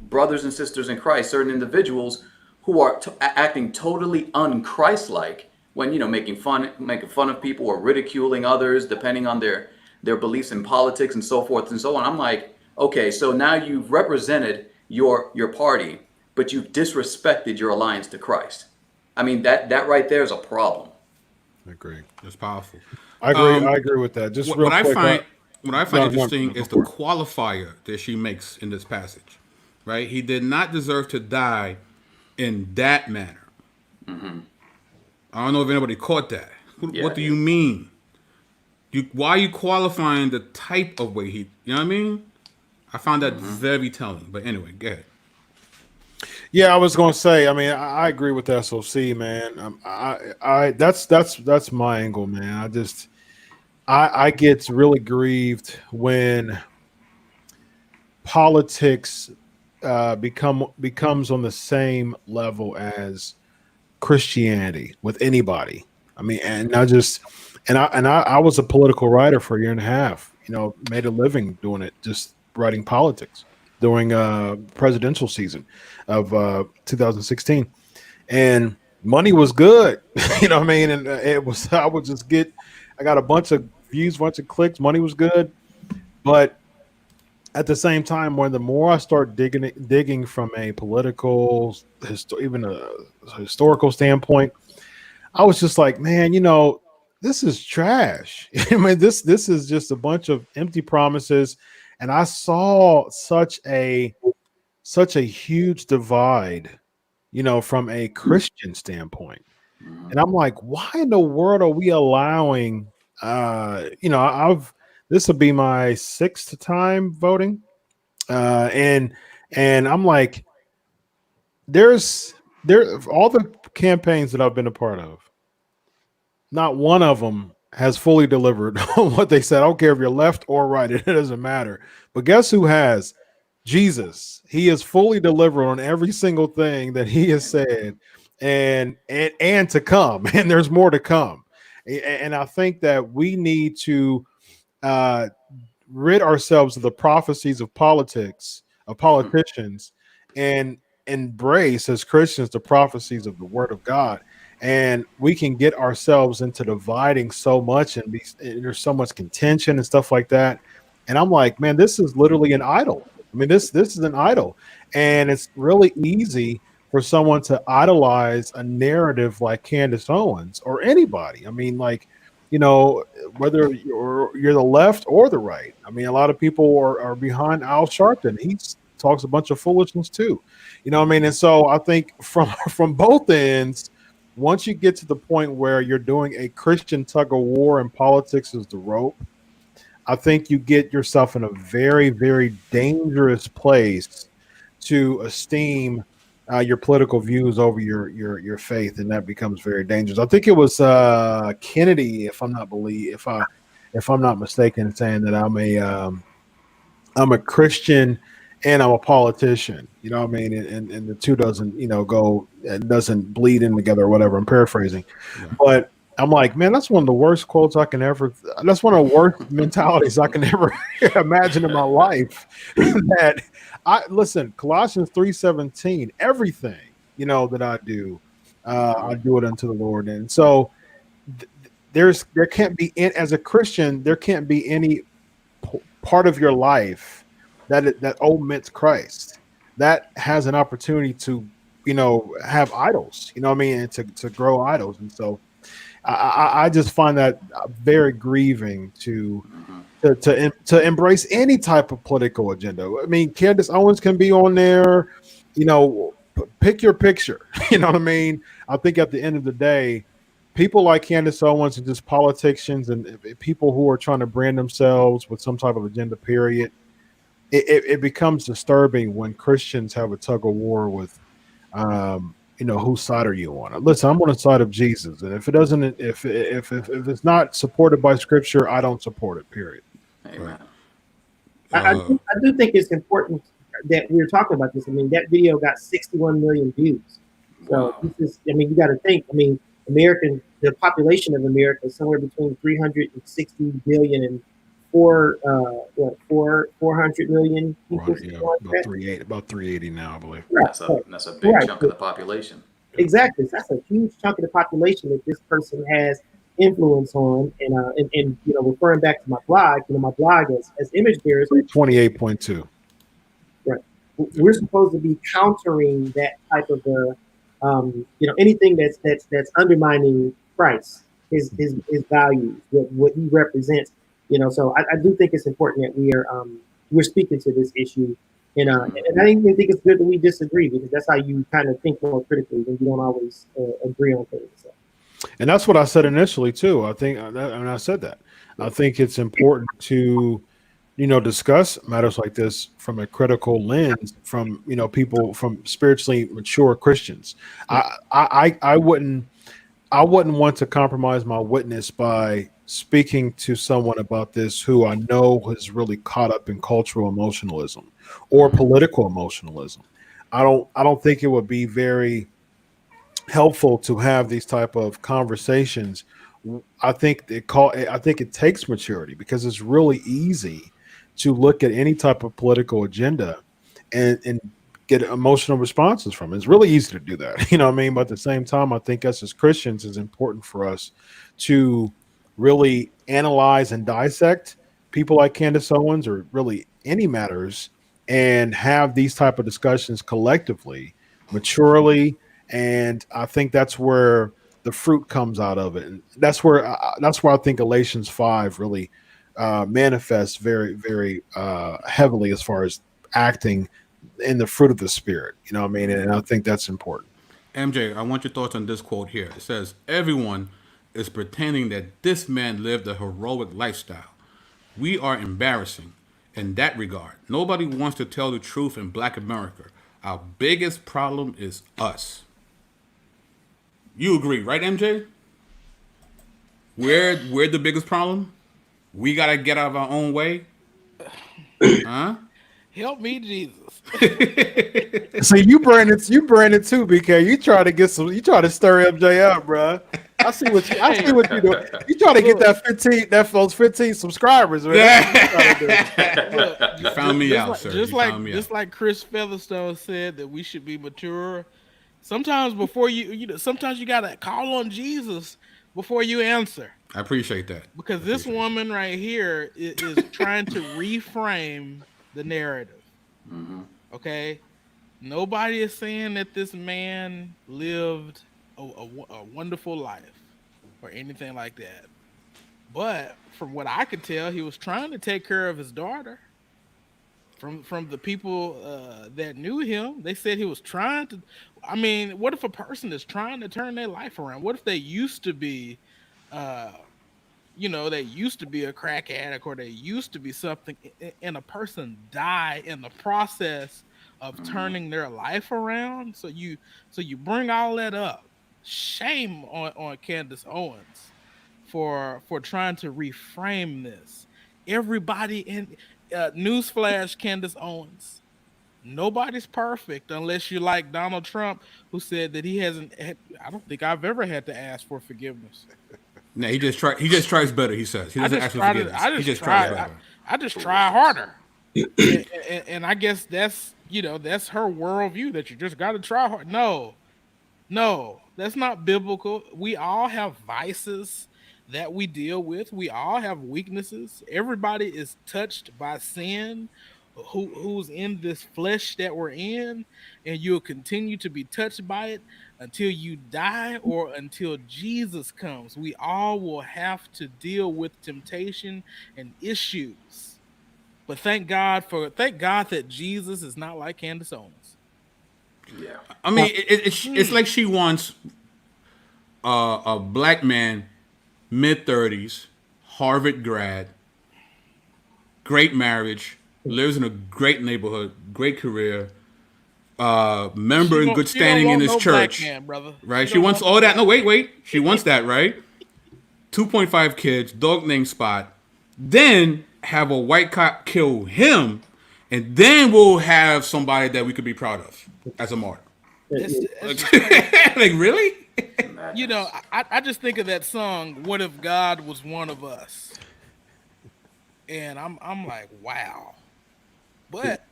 brothers and sisters in Christ, certain individuals who are acting totally un-Christ-like when making fun of people or ridiculing others depending on their beliefs in politics and so forth and so on. I'm like, okay, so now you've represented your party, but you've disrespected your alliance to Christ. I mean, that right there is a problem. I agree. That's powerful. I agree with that. Just real quick. What I find interesting is the qualifier that she makes in this passage, right? He did not deserve to die in that manner. Mm-hmm. I don't know if anybody caught that. What do you mean? Why are you qualifying the type of way he? You know what I mean? I found that very telling. But anyway, go ahead. Yeah, I was going to say. I mean, I agree with SOC, man. That's my angle, man. I get really grieved when politics becomes on the same level as Christianity with anybody. I mean, and I was a political writer for a year and a half. Made a living doing it, just writing politics during presidential season of 2016. and money was good. You know what I mean? And I got a bunch of views, bunch of clicks. Money was good, but at the same time, when the more I start digging from a political, even a historical standpoint, I was just like, man, this is trash. I mean, this is just a bunch of empty promises, and I saw such a huge divide, from a Christian standpoint. And I'm like, why in the world are we allowing I've this will be my sixth time voting. And I'm like, there all the campaigns that I've been a part of, not one of them has fully delivered on what they said. I don't care if you're left or right, it doesn't matter. But guess who has? Jesus. He is fully delivered on every single thing that he has said, and to come, and there's more to come. And I think that we need to rid ourselves of the prophecies of politicians, and embrace as Christians the prophecies of the Word of God. And we can get ourselves into dividing so much, and there's so much contention and stuff like that. And I'm like, man, this is literally an idol. I mean, this is an idol, and it's really easy for someone to idolize a narrative like Candace Owens or anybody. I mean, like, whether you're the left or the right. I mean, a lot of people are behind Al Sharpton. He talks a bunch of foolishness too. You know what I mean? And so I think from both ends, once you get to the point where you're doing a Christian tug of war and politics is the rope, I think you get yourself in a very, very dangerous place to esteem your political views over your faith, and that becomes very dangerous. I think it was Kennedy, if I'm not mistaken, saying that I'm a Christian and I'm a politician. You know what I mean? And the two doesn't doesn't bleed in together or whatever. I'm paraphrasing, but I'm like, man, that's one of the worst quotes I can ever. That's one of the worst mentalities I can ever imagine in my life. That listen, Colossians 3:17, everything that I do it unto the Lord. And so there can't be, as a Christian, there can't be any part of your life that omits Christ, that has an opportunity to have idols. You know what I mean? And to grow idols. And so I just find that very grieving to embrace any type of political agenda. I mean, Candace Owens can be on there, pick your picture. You know what I mean? I think at the end of the day, people like Candace Owens and just politicians and people who are trying to brand themselves with some type of agenda, period, it becomes disturbing when Christians have a tug of war with whose side are you on? Listen, I'm on the side of Jesus, and if it's not supported by Scripture, I don't support it. Period. Amen. I do think it's important that we're talking about this. I mean, that video got 61 million views. So this is, you got to think. I mean, the population of America is somewhere between 360 billion and 400 million people. Right, about 380 now, I believe. Right. That's a big chunk of the population. Exactly. So that's a huge chunk of the population that this person has influence on. And referring back to my blog, my blog as image bearers, 28.2. Right. We're supposed to be countering that type of anything that's undermining Christ, his values, what he represents. So I do think it's important that we're speaking to this issue, and I even think it's good that we disagree, because that's how you kind of think more critically when you don't always agree on things. So. And that's what I said initially too. I think, and I said that. I think it's important to, discuss matters like this from a critical lens, from people, from spiritually mature Christians. I wouldn't want to compromise my witness by speaking to someone about this who I know is really caught up in cultural emotionalism or political emotionalism. I don't think it would be very helpful to have these type of conversations. I think it takes maturity, because it's really easy to look at any type of political agenda and get emotional responses from. It's really easy to do that, you know what I mean? But at the same time, I think us as Christians, it's important for us to really analyze and dissect people like Candace Owens, or really any matters, and have these type of discussions collectively, maturely. And I think that's where the fruit comes out of it. And that's where I think Galatians 5 really manifests very, very heavily as far as acting in the fruit of the Spirit. You know what I mean? And I think that's important. MJ, I want your thoughts on this quote here. It says, everyone is pretending that this man lived a heroic lifestyle. We are embarrassing in that regard. Nobody wants to tell the truth in Black America. Our biggest problem is us. You agree, right, MJ? We're the biggest problem? We got to get out of our own way? Huh? Help me, Jesus. So you burn it too, BK. You try to stir MJ up, bro. I see what you do. You try to get those 15 subscribers, man. You found me out, sir. Just like Chris Featherstone said that we should be mature. Sometimes before sometimes you gotta call on Jesus before you answer. I appreciate that. Because this woman right here is trying to reframe the narrative. Mm-hmm. Okay? Nobody is saying that this man lived a wonderful life or anything like that. But from what I could tell, he was trying to take care of his daughter. From the people that knew him, they said he was trying to. I mean, what if a person is trying to turn their life around? What if they used to be, they used to be a crack addict, or they used to be something, and a person die in the process of turning their life around? So you bring all that up. Shame on Candace Owens for trying to reframe this. Everybody in newsflash, Candace Owens, nobody's perfect unless you like Donald Trump, who said that he hasn't. I don't think I've ever had to ask for forgiveness. No, he just tries better. He says he doesn't ask for forgiveness. He just tries better. I just try harder, and I guess that's her worldview, that you just got to try hard. No, that's not biblical. We all have vices that we deal with. We all have weaknesses. Everybody is touched by sin, who's in this flesh that we're in, and you'll continue to be touched by it until you die or until Jesus comes. We all will have to deal with temptation and issues. But thank God that Jesus is not like Candace Owens. Yeah. I mean, it's like she wants a black man, mid-30s, Harvard grad, great marriage, lives in a great neighborhood, great career, member in good standing in his church. Man, brother. Right? She wants all that. No, wait. She wants that, right? 2.5 kids, dog named Spot. Then have a white cop kill him, and then we'll have somebody that we could be proud of as a martyr. Like, really? I just think of that song, "What If God Was One of Us?" And I'm like, wow. But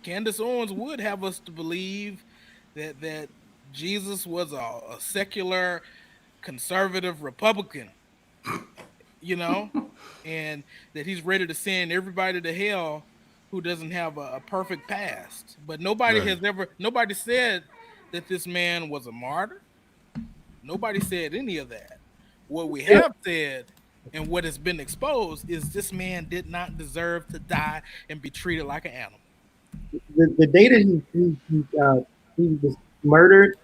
Candace Owens would have us to believe that Jesus was a secular, conservative Republican, and that he's ready to send everybody to hell who doesn't have a perfect past. But nobody said that this man was a martyr. Nobody said any of that. What we have said and what has been exposed is this man did not deserve to die and be treated like an animal. The day that he was murdered,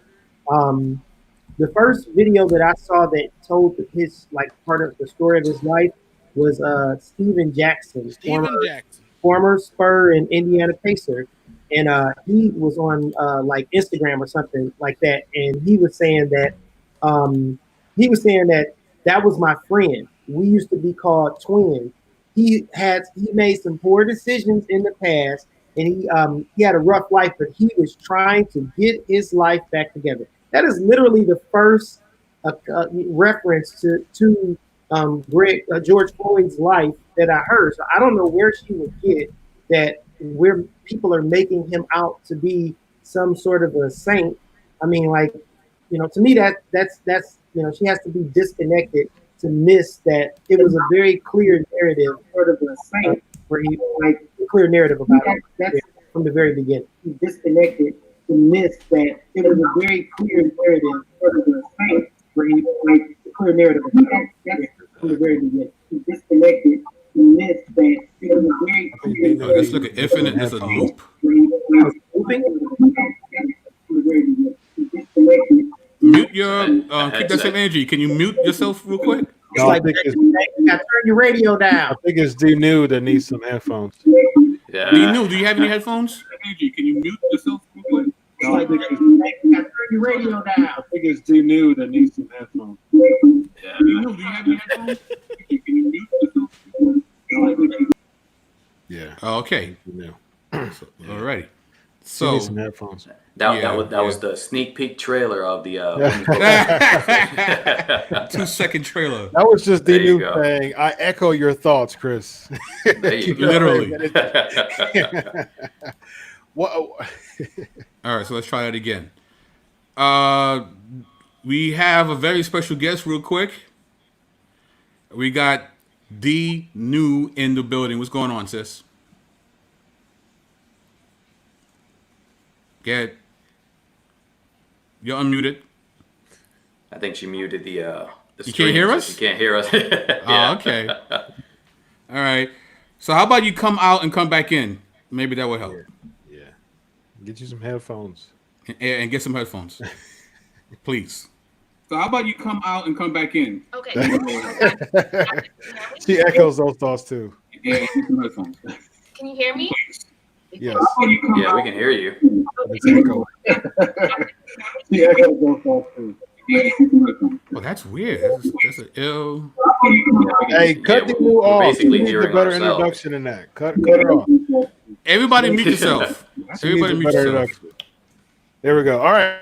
the first video that I saw that told his part of the story of his life was Steven Jackson, former Spur and Indiana Pacer, and he was on Instagram or something like that, and he was saying that that was my friend. We used to be called twins. He made some poor decisions in the past, and he had a rough life, but he was trying to get his life back together. That is literally the first reference to George Floyd's life that I heard. So I don't know where she would get that, where people are making him out to be some sort of a saint. I mean, like, to me that's she has to be disconnected to miss that it was a very clear narrative, sort of a saint, where he like a clear narrative about it. That's from the very beginning. He disconnected to miss that it was a very clear narrative, sort of a saint, where he like a clear narrative about it. That's from the very beginning. He disconnected to miss that it was a very clear. Oh, let's look at infinite as a loop. Mute your keep that same energy. Can you mute yourself real quick? It's like you gotta turn your radio down. I think it's D New that needs some headphones. Yeah. Do you have any headphones? Energy, can you mute yourself real quick? It's like you gotta turn your radio down. I think it's D New that needs some headphones. Yeah. Do you have any headphones? Can you mute yourself? Yeah. Okay. D-New. Alrighty. He So needs some headphones. That was the sneak peek trailer of the 2-second trailer. That was just There D you New go. saying, I echo your thoughts, Chris. There you go. Literally. What? All right, so let's try that again. We have a very special guest real quick. We got D New in the building. What's going on, sis? Get. You're unmuted. I think she muted the You stream, can't hear so us? she can't hear us. Oh, Yeah. okay. All right. So how about you come out and come back in? Maybe that will help. Yeah. Get you some headphones. And get some headphones. Please. So how about you come out and come back in? Okay. She echoes those thoughts too. And get some headphones. Can you hear me? Yes. Yeah, we can hear you. It's echo. She echoes those thoughts too. Well, that's weird. That's an ill. Hey, cut the new we're off. basically She needs a hearing better ourselves. introduction than that. Cut her off. Everybody mute yourself. She Everybody needs a mute better yourself. introduction. There we go. All right.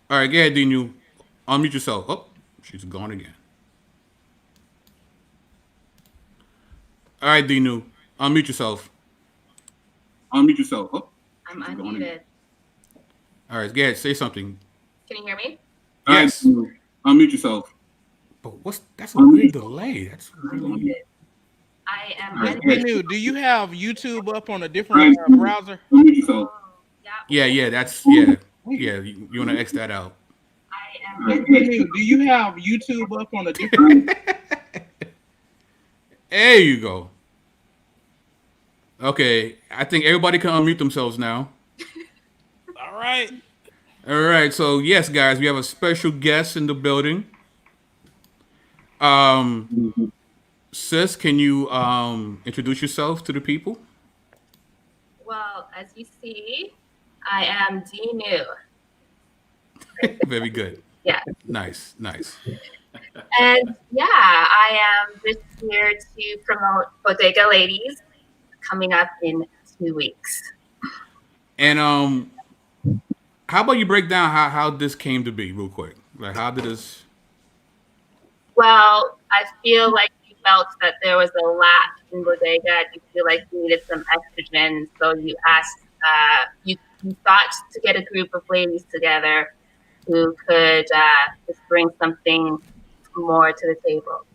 All right, go ahead, Dinu. Unmute yourself. Oh, she's gone again. All right, Dinu. Unmute yourself. Unmute yourself. Oh, I'm unmuted. all right, go ahead. Say something. Can you hear me? Yes. Unmute yourself. But that's a weird delay. That's really. Unmuted. I am Hey, unmuted. New, do you have YouTube up on a different browser? Unmute yourself. Yeah. Yeah. That's yeah. You want to X that out. I am Hey, unmuted. New, do you have YouTube up on a different? There you go. Okay, I think everybody can unmute themselves now. All right. All right, so yes, guys, we have a special guest in the building. Sis, can you introduce yourself to the people? Well, as you see, I am D New. Very good. Yeah. Nice. And yeah, I am just here to promote Bodega Ladies coming up in 2 weeks. And how about you break down how this came to be real quick? Like, how did this? Well, I feel like you felt that there was a lack in Bodega. You feel like you needed some estrogen, so you asked, you thought to get a group of ladies together who could just bring something more to the table.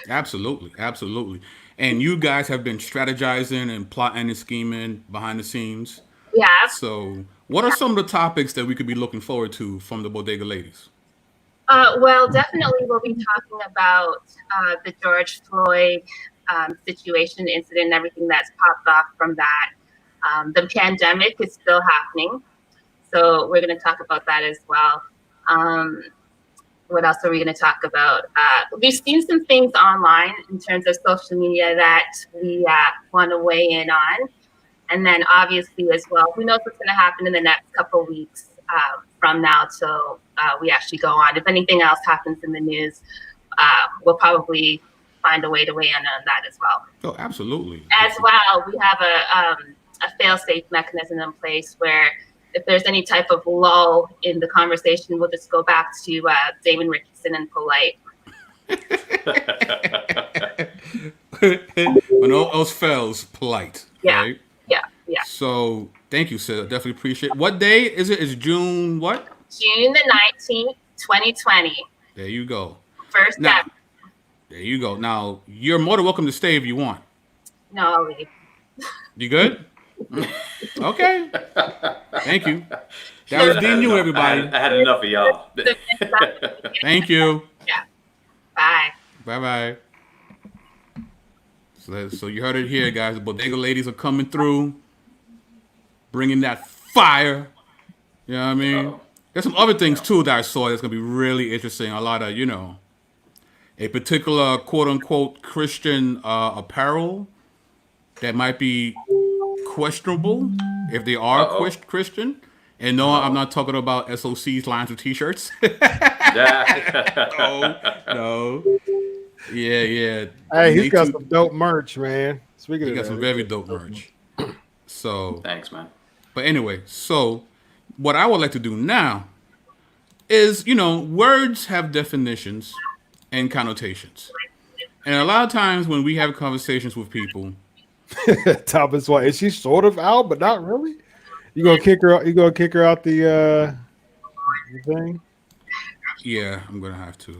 Absolutely. And you guys have been strategizing and plotting and scheming behind the scenes. Yeah. So, what are some of the topics that we could be looking forward to from the Bodega Ladies? Well, definitely we'll be talking about the George Floyd situation, incident, and everything that's popped off from that. The pandemic is still happening, so we're going to talk about that as well. What else are we going to talk about? We've seen some things online in terms of social media that we want to weigh in on. And then obviously as well, who knows what's going to happen in the next couple of weeks from now till we actually go on. If anything else happens in the news, we'll probably find a way to weigh in on that as well. Oh, absolutely. As well, we have a fail-safe mechanism in place where if there's any type of lull in the conversation, we'll just go back to Damon Richardson and Polite. When all else fails, polite. Yeah. Right? Yeah. Yeah. So thank you, sis. I definitely appreciate it. What day is it? It's June what? June the 19th, 2020. There you go. First Now, ever. there you go. Now, you're more than welcome to stay if you want. No, I'll leave. You good? Okay. Thank you. That Sure. was D New, I everybody. had enough of y'all. Thank you. Yeah. Bye. Bye-bye. So you heard it here, guys. The Bodega ladies are coming through, bringing that fire. You know what I mean? Uh-oh. There's some other things, too, that I saw that's going to be really interesting. A lot of, a particular quote-unquote Christian apparel that might be questionable if they are Christian. And no, I'm not talking about SOC's lines of T-shirts. No. Yeah. Hey, he's got some dope merch, man. Speaking of He got that, some very dope merch. So, Thanks, man. but anyway, so what I would like to do now is, words have definitions and connotations. And a lot of times when we have conversations with people, Thomas, why is she sort of out, but not really? You gonna kick her out? You gonna kick her out the thing? yeah, I'm gonna have to.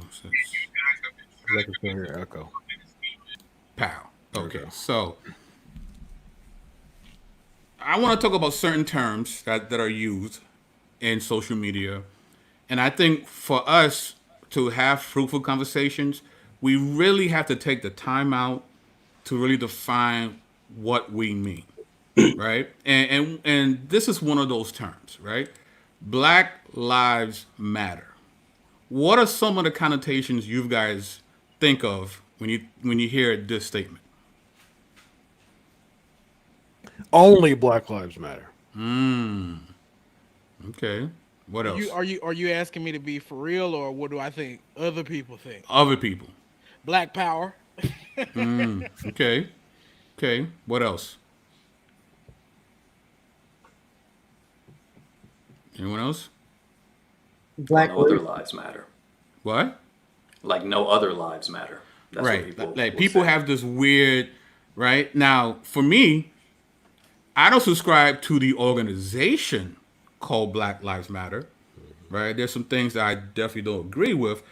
I can still hear echo. Pow. Okay, so I want to talk about certain terms that are used in social media. And I think for us to have fruitful conversations, we really have to take the time out to really define what we mean, right? And this is one of those terms, right? Black Lives Matter. What are some of the connotations you guys think of when you hear this statement? Only Black Lives Matter. Okay. What else? Are you asking me to be for real, or what do I think other people think? Other people. Black power. Okay. Okay. What else? Anyone else? Black No other race. lives matter. What? Like no other lives matter. That's Right. what Like will people say. have this weird, right? Now, for me, I don't subscribe to the organization called Black Lives Matter, right? There's some things that I definitely don't agree with,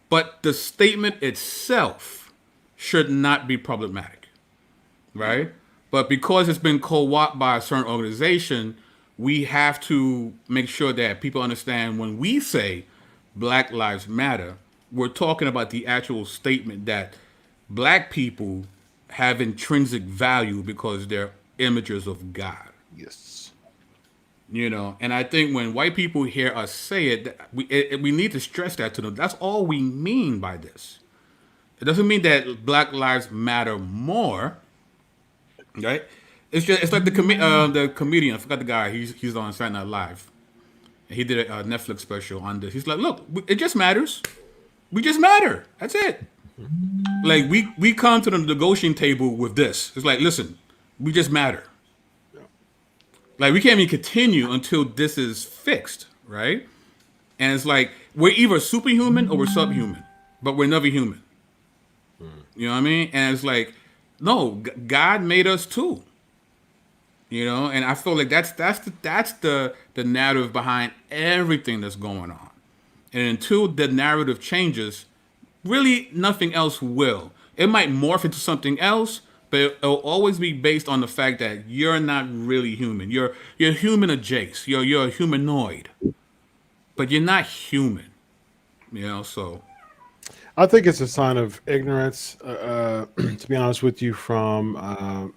but the statement itself should not be problematic, right? But because it's been co-opted by a certain organization, we have to make sure that people understand when we say Black Lives Matter, we're talking about the actual statement that black people have intrinsic value because they're images of God. Yes. And I think when white people hear us say it, we need to stress that to them. That's all we mean by this. It doesn't mean that Black Lives Matter more, right? It's like the comedian. I forgot the guy. He's on Saturday Night Live. He did a Netflix special on this. He's like, look, it just matters. We just matter. That's it. Like we come to the negotiating table with this. It's like, listen, we just matter. Like we can't even continue until this is fixed, right? And it's like we're either superhuman or we're subhuman, but we're never human. You know what I mean? And it's like, no, God made us too. And I feel like that's the narrative behind everything that's going on. And until the narrative changes, really nothing else will. It might morph into something else, but it'll always be based on the fact that you're not really human. You're human adjacent. You're a humanoid, but you're not human. So I think it's a sign of ignorance, to be honest with you, from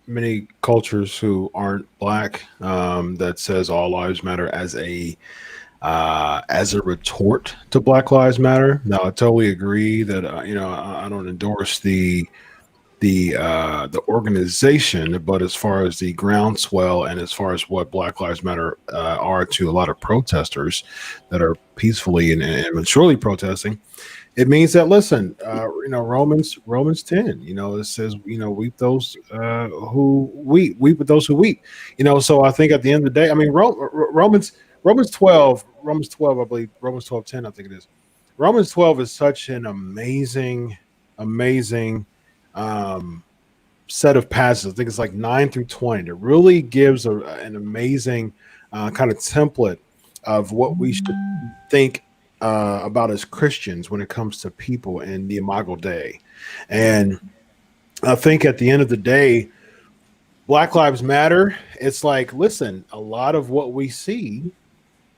many cultures who aren't black, that says all lives matter as a retort to Black Lives Matter. Now, I totally agree that I don't endorse the organization, but as far as the groundswell and as far as what Black Lives Matter are to a lot of protesters that are peacefully and surely protesting, it means that, listen, Romans 10, it says, weep those who weep with those who weep. So I think at the end of the day, I mean, Romans 12, I believe, Romans 12:10, I think it is. Romans 12 is such an amazing set of passages. I think it's like 9 through 20. It really gives an amazing kind of template of what we should think about as Christians when it comes to people in the Imago Dei. And I think at the end of the day, Black Lives Matter. It's like, listen, a lot of what we see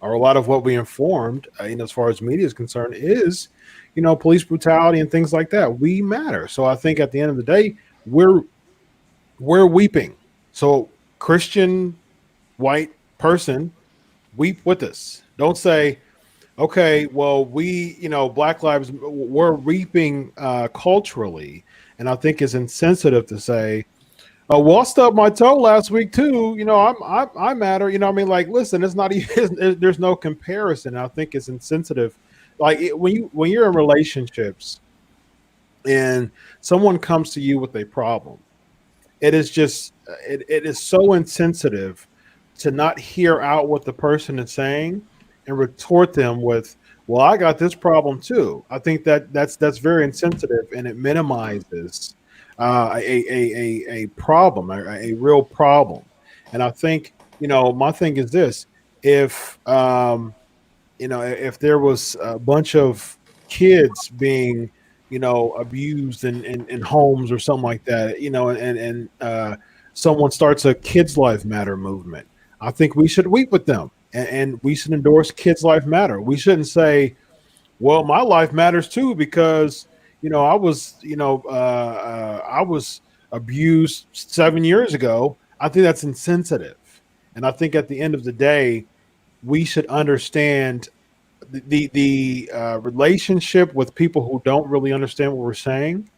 or a lot of what we informed, as far as media is concerned, is, police brutality and things like that. We matter. So I think at the end of the day, we're weeping. So Christian white person, weep with us. Don't say, okay, well, Black Lives, we're reaping culturally. And I think it's insensitive to say, oh, well, I stubbed my toe last week too. I matter. Like, listen, it's not even. There's no comparison. I think it's insensitive. Like when you're in relationships, and someone comes to you with a problem, it is just it is so insensitive to not hear out what the person is saying and retort them with, "Well, I got this problem too." I think that's very insensitive, and it minimizes a problem, a real problem. And I think, my thing is this: if if there was a bunch of kids being, abused in homes or something like that, and someone starts a Kids Life Matter movement, I think we should weep with them, and we should endorse Kids Life Matter. We shouldn't say, well, my life matters too because I was abused 7 years ago. I think that's insensitive, and I think at the end of the day, we should understand the relationship with people who don't really understand what we're saying,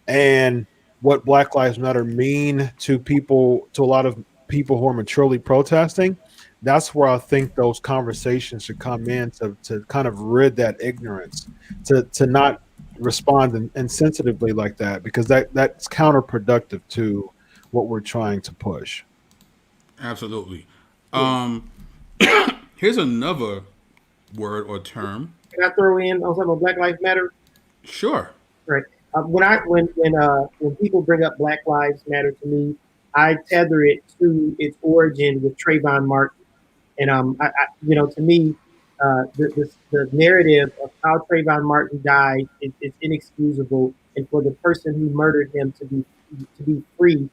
and what Black Lives Matter mean to a lot of people who are maturely protesting. That's where I think those conversations should come in to kind of rid that ignorance, to not respond insensitively like that, because that's counterproductive to what we're trying to push. Absolutely. Here's another word or term. Can I throw in on something on Black Lives Matter? Sure. Right. When people bring up Black Lives Matter to me, I tether it to its origin with Trayvon Martin. And to me, the narrative of how Trayvon Martin died is inexcusable, and for the person who murdered him to be free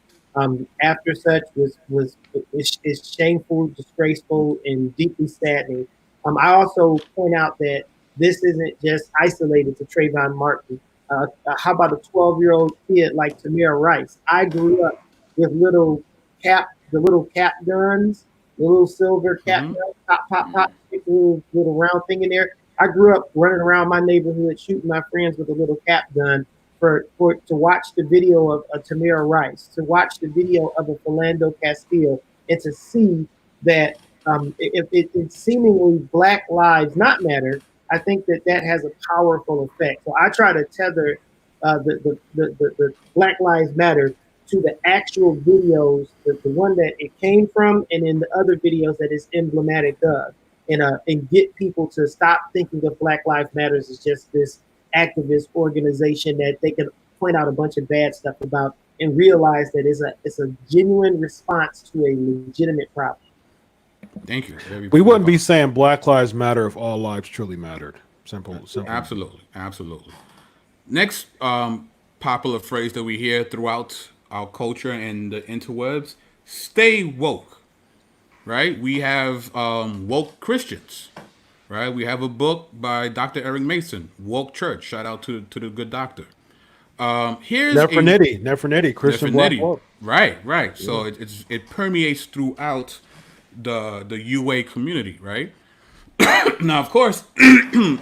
after such is shameful, disgraceful, and deeply saddening. I also point out that this isn't just isolated to Trayvon Martin. How about a 12-year-old kid like Tamir Rice? I grew up with the little cap guns, the little silver cap guns, pop, stick a little round thing in there. I grew up running around my neighborhood shooting my friends with a little cap gun to watch the video of Tamir Rice, to watch the video of a Philando Castile, and to see that if it seemingly Black lives not matter, I think that has a powerful effect. So I try to tether the Black Lives Matter to the actual videos, the one that it came from, and in the other videos that it's emblematic of, and get people to stop thinking of Black Lives Matters as just this activist organization that they can point out a bunch of bad stuff about, and realize that it's a genuine response to a legitimate problem. Thank you. We wouldn't be saying Black Lives Matter if all lives truly mattered. Simple. Absolutely. Next popular phrase that we hear throughout our culture and the interwebs: stay woke. Right? We have woke Christians. Right? We have a book by Dr. Eric Mason, Woke Church. Shout out to the good doctor. Here's Nefertiti, Christian Black woke. Right. Yeah. So it permeates throughout the UA community, right? Now, of course,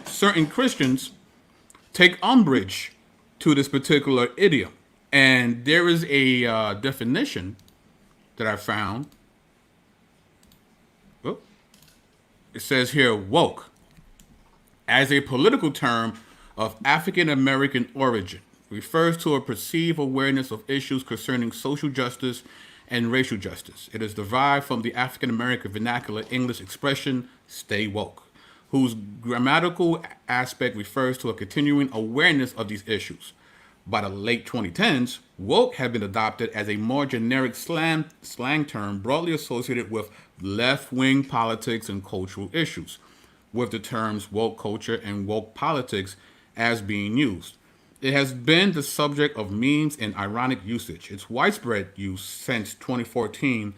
certain Christians take umbrage to this particular idiom, and there is a definition that I found. It says here, woke, as a political term of African American origin, refers to a perceived awareness of issues concerning social justice and racial justice. It is derived from the African American vernacular English expression, stay woke, whose grammatical aspect refers to a continuing awareness of these issues. By the late 2010s, woke had been adopted as a more generic slang term broadly associated with left-wing politics and cultural issues, with the terms woke culture and woke politics as being used. It has been the subject of memes and ironic usage. Its widespread use since 2014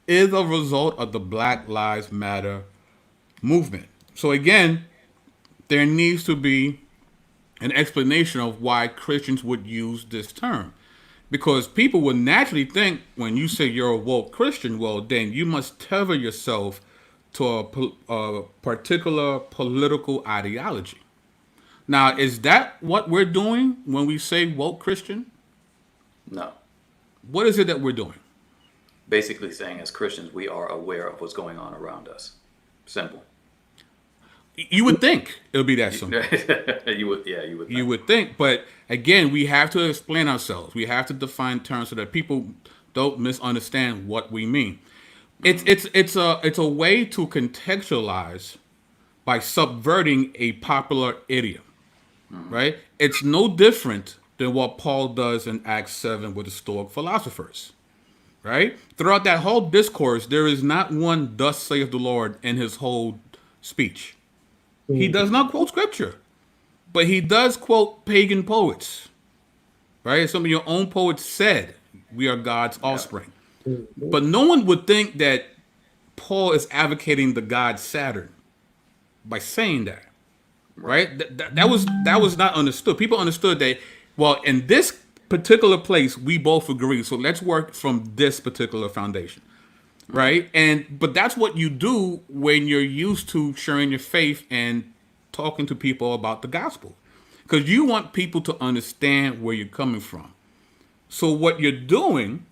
is a result of the Black Lives Matter movement. So again, there needs to be an explanation of why Christians would use this term. Because people would naturally think when you say you're a woke Christian, well, then you must tether yourself to a particular political ideology. Now, is that what we're doing when we say woke Christian? No. What is it that we're doing? Basically saying as Christians, we are aware of what's going on around us. Simple. You would think it would be that simple. You would think. You would think, but again, we have to explain ourselves. We have to define terms so that people don't misunderstand what we mean. It's a way to contextualize by subverting a popular idiom, right? It's no different than what Paul does in Acts 7 with the Stoic philosophers, right? Throughout that whole discourse, there is not one "Thus saith the Lord" in his whole speech. He does not quote scripture, but he does quote pagan poets, right? Some of your own poets said, "We are God's offspring." But no one would think that Paul is advocating the god Saturn by saying that, right? That was not understood. People understood that, well, in this particular place, we both agree. So let's work from this particular foundation, right? But that's what you do when you're used to sharing your faith and talking to people about the gospel, because you want people to understand where you're coming from. So what you're doing,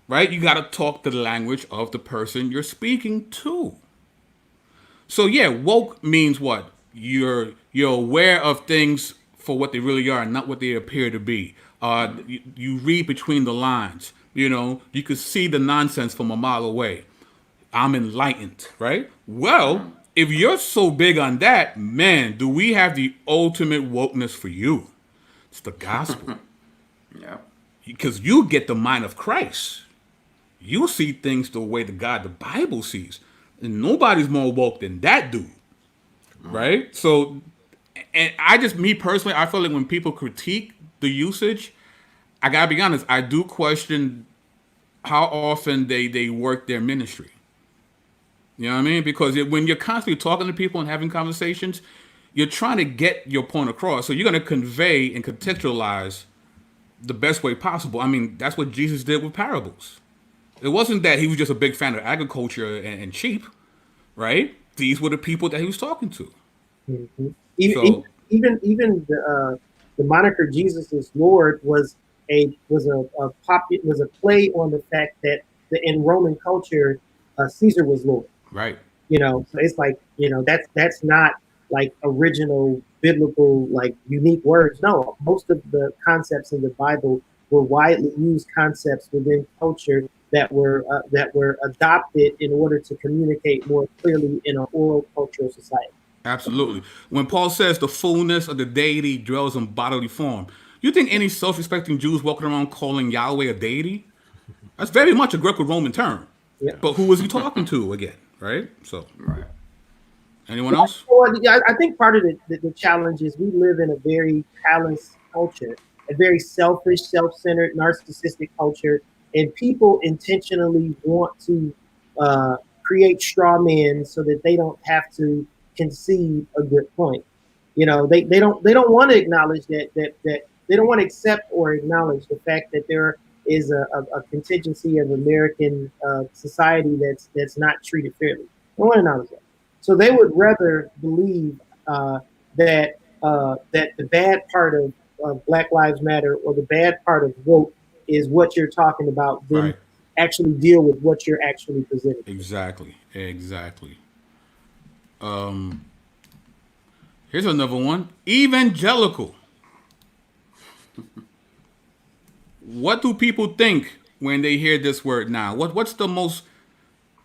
right? You got to talk the language of the person you're speaking to. So yeah, woke means what? You're aware of things for what they really are, not what they appear to be. You read between the lines. You know, you could see the nonsense from a mile away. I'm enlightened, right? Well, if you're so big on that, man, do we have the ultimate wokeness for you? It's the gospel. Yeah. Because you get the mind of Christ. You see things the way the Bible sees. And nobody's more woke than that dude. Right? So, and me personally, I feel like when people critique the usage, I gotta be honest, I do question how often they work their ministry. You know what I mean? Because when you're constantly talking to people and having conversations, you're trying to get your point across. So you're going to convey and contextualize the best way possible. I mean, that's what Jesus did with parables. It wasn't that he was just a big fan of agriculture and sheep, right? These were the people that he was talking to. Mm-hmm. Even the moniker Jesus is Lord was a play on the fact that in Roman culture, Caesar was Lord. Right. You know, so it's like, you know, that's not like original biblical, like unique words. No, most of the concepts in the Bible were widely used concepts within culture that were adopted in order to communicate more clearly in an oral cultural society. Absolutely. When Paul says the fullness of the deity dwells in bodily form, you think any self-respecting Jews walking around calling Yahweh a deity? That's very much a Greco-Roman term. Yeah. But who was he talking to again? Right? So, Right. Anyone else? Well, I think part of the challenge is we live in a very callous culture, a very selfish, self-centered, narcissistic culture, and people intentionally want to create straw men so that they don't have to concede a good point. You know, they don't want to acknowledge that they don't want to accept or acknowledge the fact that there is a contingency of American society that's not treated fairly. They don't want to acknowledge that. So they would rather believe that the bad part of Black Lives Matter or the bad part of woke is what you're talking about than actually deal with what you're actually presenting. Exactly. Here's another one. Evangelical. What do people think when they hear this word now? What's the most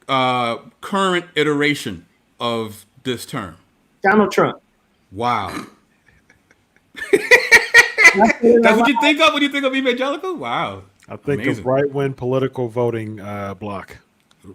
current iteration of this term? Donald Trump. Wow. That's what you think of when you think of evangelical? Wow. I think Amazing. of right-wing political voting bloc.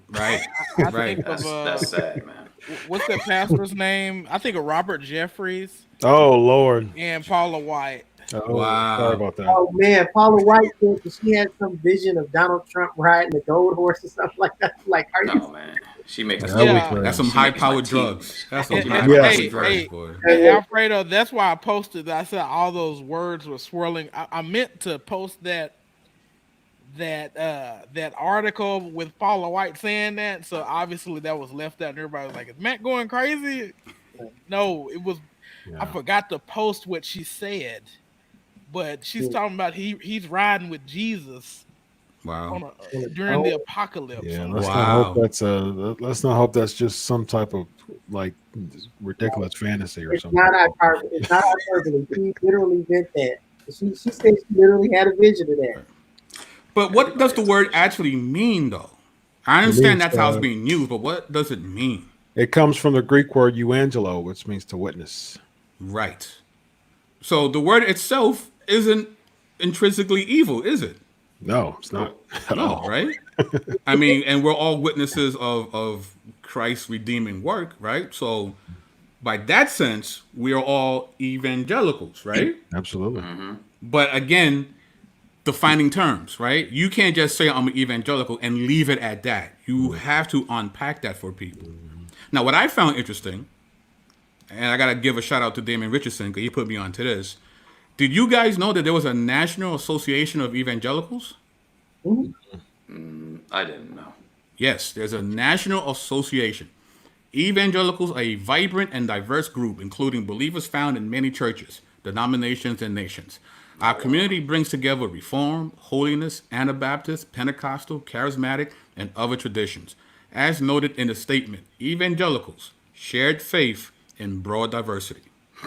Right. I Right. think of That's sad, man. what's that pastor's name? I think of Robert Jeffries Oh Lord. and Paula White. Oh, Wow. sorry about that. Oh man, Paula White said that she had some vision of Donald Trump riding a gold horse or something like that. Like, are you? No, man. She makes That my Yeah. was, That's some she makes my high-powered team. drugs. That's some And- high-powered Yes. drugs, boy. Hey, Alfredo, that's why I posted. I said all those words were swirling. I meant to post that article with Paula White saying that. So obviously that was left out, and everybody was like, "Is Matt going crazy?" No, it was. I forgot to post what she said, but she's talking about he's riding with Jesus Wow. during the apocalypse. Yeah, I'm let's like, not Wow. hope let's not hope that's just some type of like ridiculous fantasy or It's something. not hyperbole. It's not hyperbole. She literally meant that. She said she literally had a vision of that. But what does the word actually mean, though? I understand means, that's how it's being used, but what does it mean? It comes from the Greek word euangelo, which means to witness. Right. So the word itself isn't intrinsically evil, is it? No, it's not at No, all. right? I mean, and we're all witnesses of Christ's redeeming work, right? So by that sense, we are all evangelicals, right? Absolutely. But again, defining terms, right? You can't just say I'm an evangelical and leave it at that. You have to unpack that for people. Now, what I found interesting, and I got to give a shout out to Damon Richardson because he put me onto this. Did you guys know that there was a National Association of Evangelicals? I didn't know. Yes, there's a national association. Evangelicals are a vibrant and diverse group, including believers found in many churches, denominations, and nations. Our community brings together Reformed, Holiness, Anabaptist, Pentecostal, Charismatic, and other traditions. As noted in the statement, evangelicals shared faith in broad diversity.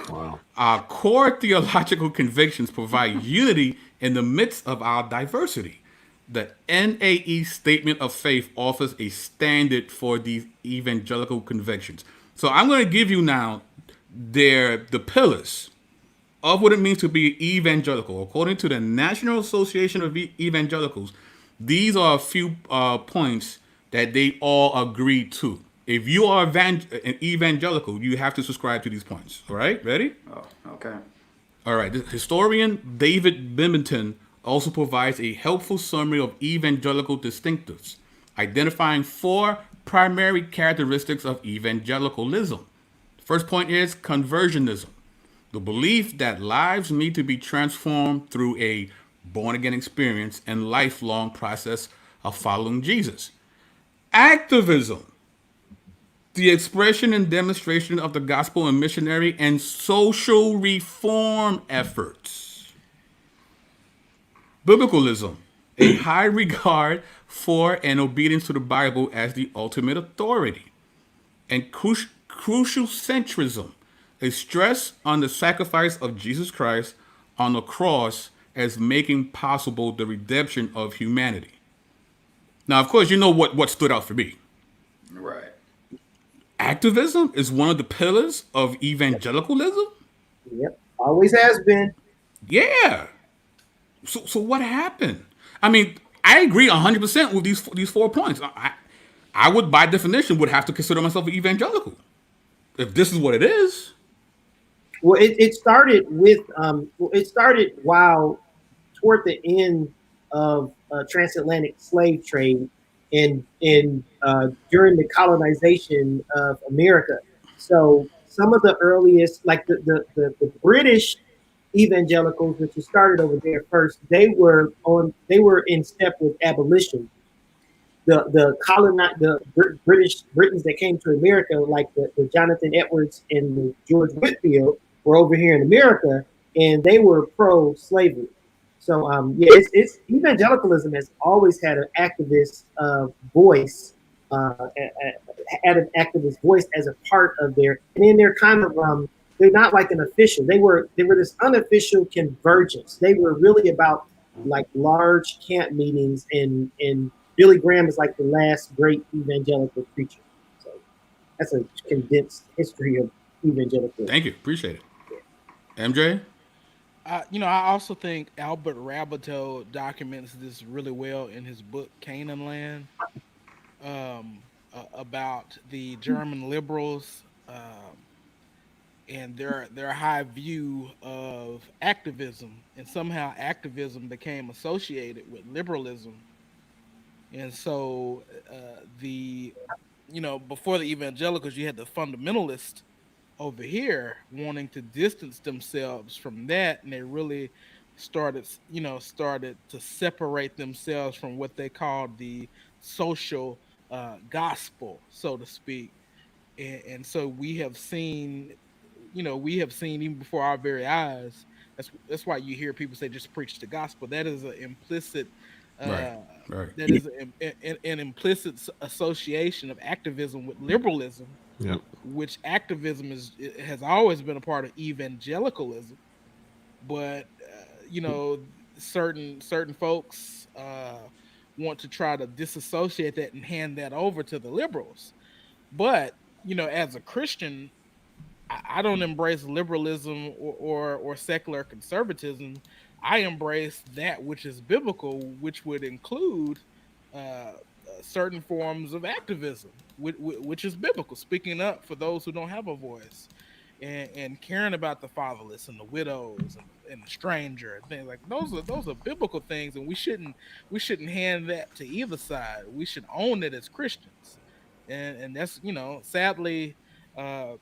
Wow. Our core theological convictions provide unity in the midst of our diversity. The NAE Statement of Faith offers a standard for these evangelical convictions. So I'm going to give you now the pillars of what it means to be evangelical. According to the National Association of Evangelicals, these are a few points that they all agree to. If you are an evangelical, you have to subscribe to these points. All right, ready? Oh, okay. All right. The historian David Bimington also provides a helpful summary of evangelical distinctives, identifying 4 primary characteristics of evangelicalism. First point is conversionism, the belief that lives need to be transformed through a born-again experience and lifelong process of following Jesus. Activism, the expression and demonstration of the gospel in missionary and social reform efforts. Biblicalism, a high regard for and obedience to the Bible as the ultimate authority. And crucial centrism, a stress on the sacrifice of Jesus Christ on the cross as making possible the redemption of humanity. Now, of course, you know what stood out for me. Right. Activism is one of the pillars of evangelicalism? Yep, always has been. Yeah. So what happened? I mean, I agree 100% with these 4 points. I would, by definition, would have to consider myself an evangelical if this is what it is. Well, it started with it started while toward the end of transatlantic slave trade and during the colonization of America. So some of the earliest, like the British evangelicals, which started over there first, they were in step with abolition. The Britons that came to America, like the Jonathan Edwards and the George Whitefield, were over here in America, and they were pro-slavery. So it's evangelicalism has always had an activist voice, had an activist voice as a part of their, and then they're kind of they're not like an official. They were this unofficial convergence. They were really about like large camp meetings, and Billy Graham is like the last great evangelical preacher. So that's a condensed history of evangelicalism. Thank you. Appreciate it. MJ? I also think Albert Rabateau documents this really well in his book Canaan Land, about the German liberals, and their high view of activism, and somehow activism became associated with liberalism. And so the before the evangelicals, you had the fundamentalists over here wanting to distance themselves from that, and they really started to separate themselves from what they called the social gospel, so to speak. And so we have seen even before our very eyes. That's why you hear people say just preach the gospel. That is an implicit Right. uh, Right. that is an implicit association of activism with liberalism, Yep. which activism has always been a part of evangelicalism. But certain folks want to try to disassociate that and hand that over to the liberals. But as a Christian, I don't embrace liberalism or secular conservatism. I embrace that which is biblical, which would include certain forms of activism, which is biblical, speaking up for those who don't have a voice, and caring about the fatherless and the widows and the stranger and things like those are biblical things, and we shouldn't hand that to either side. We should own it as Christians, and that's sadly. Uh,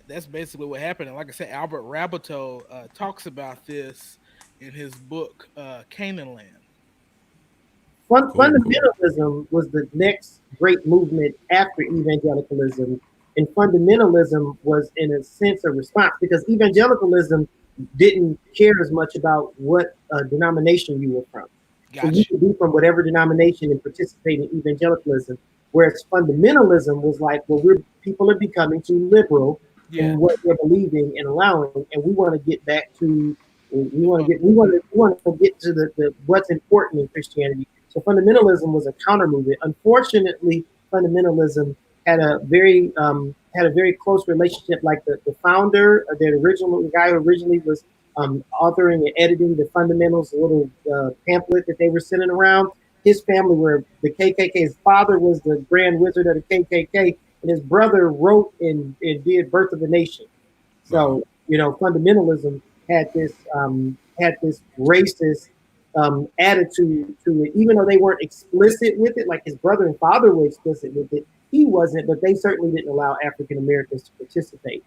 that's basically what happened. And like I said, Albert Rabateau talks about this in his book Canaan Land. Cool. Fundamentalism was the next great movement after evangelicalism, and fundamentalism was, in a sense, a response because evangelicalism didn't care as much about what denomination you were from. So you Gotcha. could be from whatever denomination and participate in evangelicalism. Whereas fundamentalism was like, well, people are becoming too liberal Yeah. in what they're believing and allowing, and we want to get back to we want to get to the what's important in Christianity. So fundamentalism was a counter movement. Unfortunately, fundamentalism had a very close relationship. Like the founder, the guy who originally was authoring and editing the fundamentals, a little pamphlet that they were sending around. His family were the KKK. His father was the Grand Wizard of the KKK, and his brother wrote and did Birth of a Nation. Wow. So fundamentalism had this racist attitude to it, even though they weren't explicit with it. Like his brother and father were explicit with it, he wasn't. But they certainly didn't allow African Americans to participate.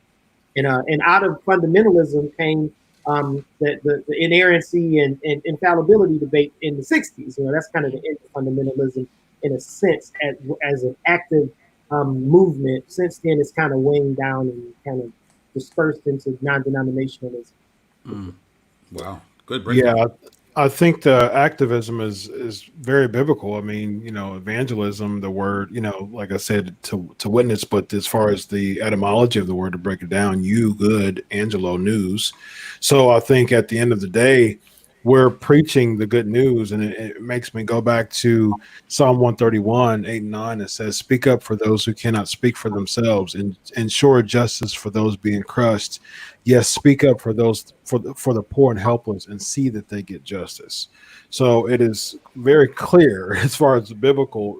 And out of fundamentalism came the inerrancy and infallibility debate in the 60s. That's kind of the end of fundamentalism in a sense as an active movement. Since then, it's kind of weighing down and kind of dispersed into non-denominationalism. Wow. Good breakdown. Yeah, I think the activism is very biblical. I mean, evangelism, the word, like I said, to witness, but as far as the etymology of the word, to break it down, you good, Angelo, news. So I think at the end of the day, we're preaching the good news, and it makes me go back to Psalm 131, 8 and 9. It says, "Speak up for those who cannot speak for themselves, and ensure justice for those being crushed. Yes, speak up for those for the poor and helpless, and see that they get justice." So it is very clear as far as biblically,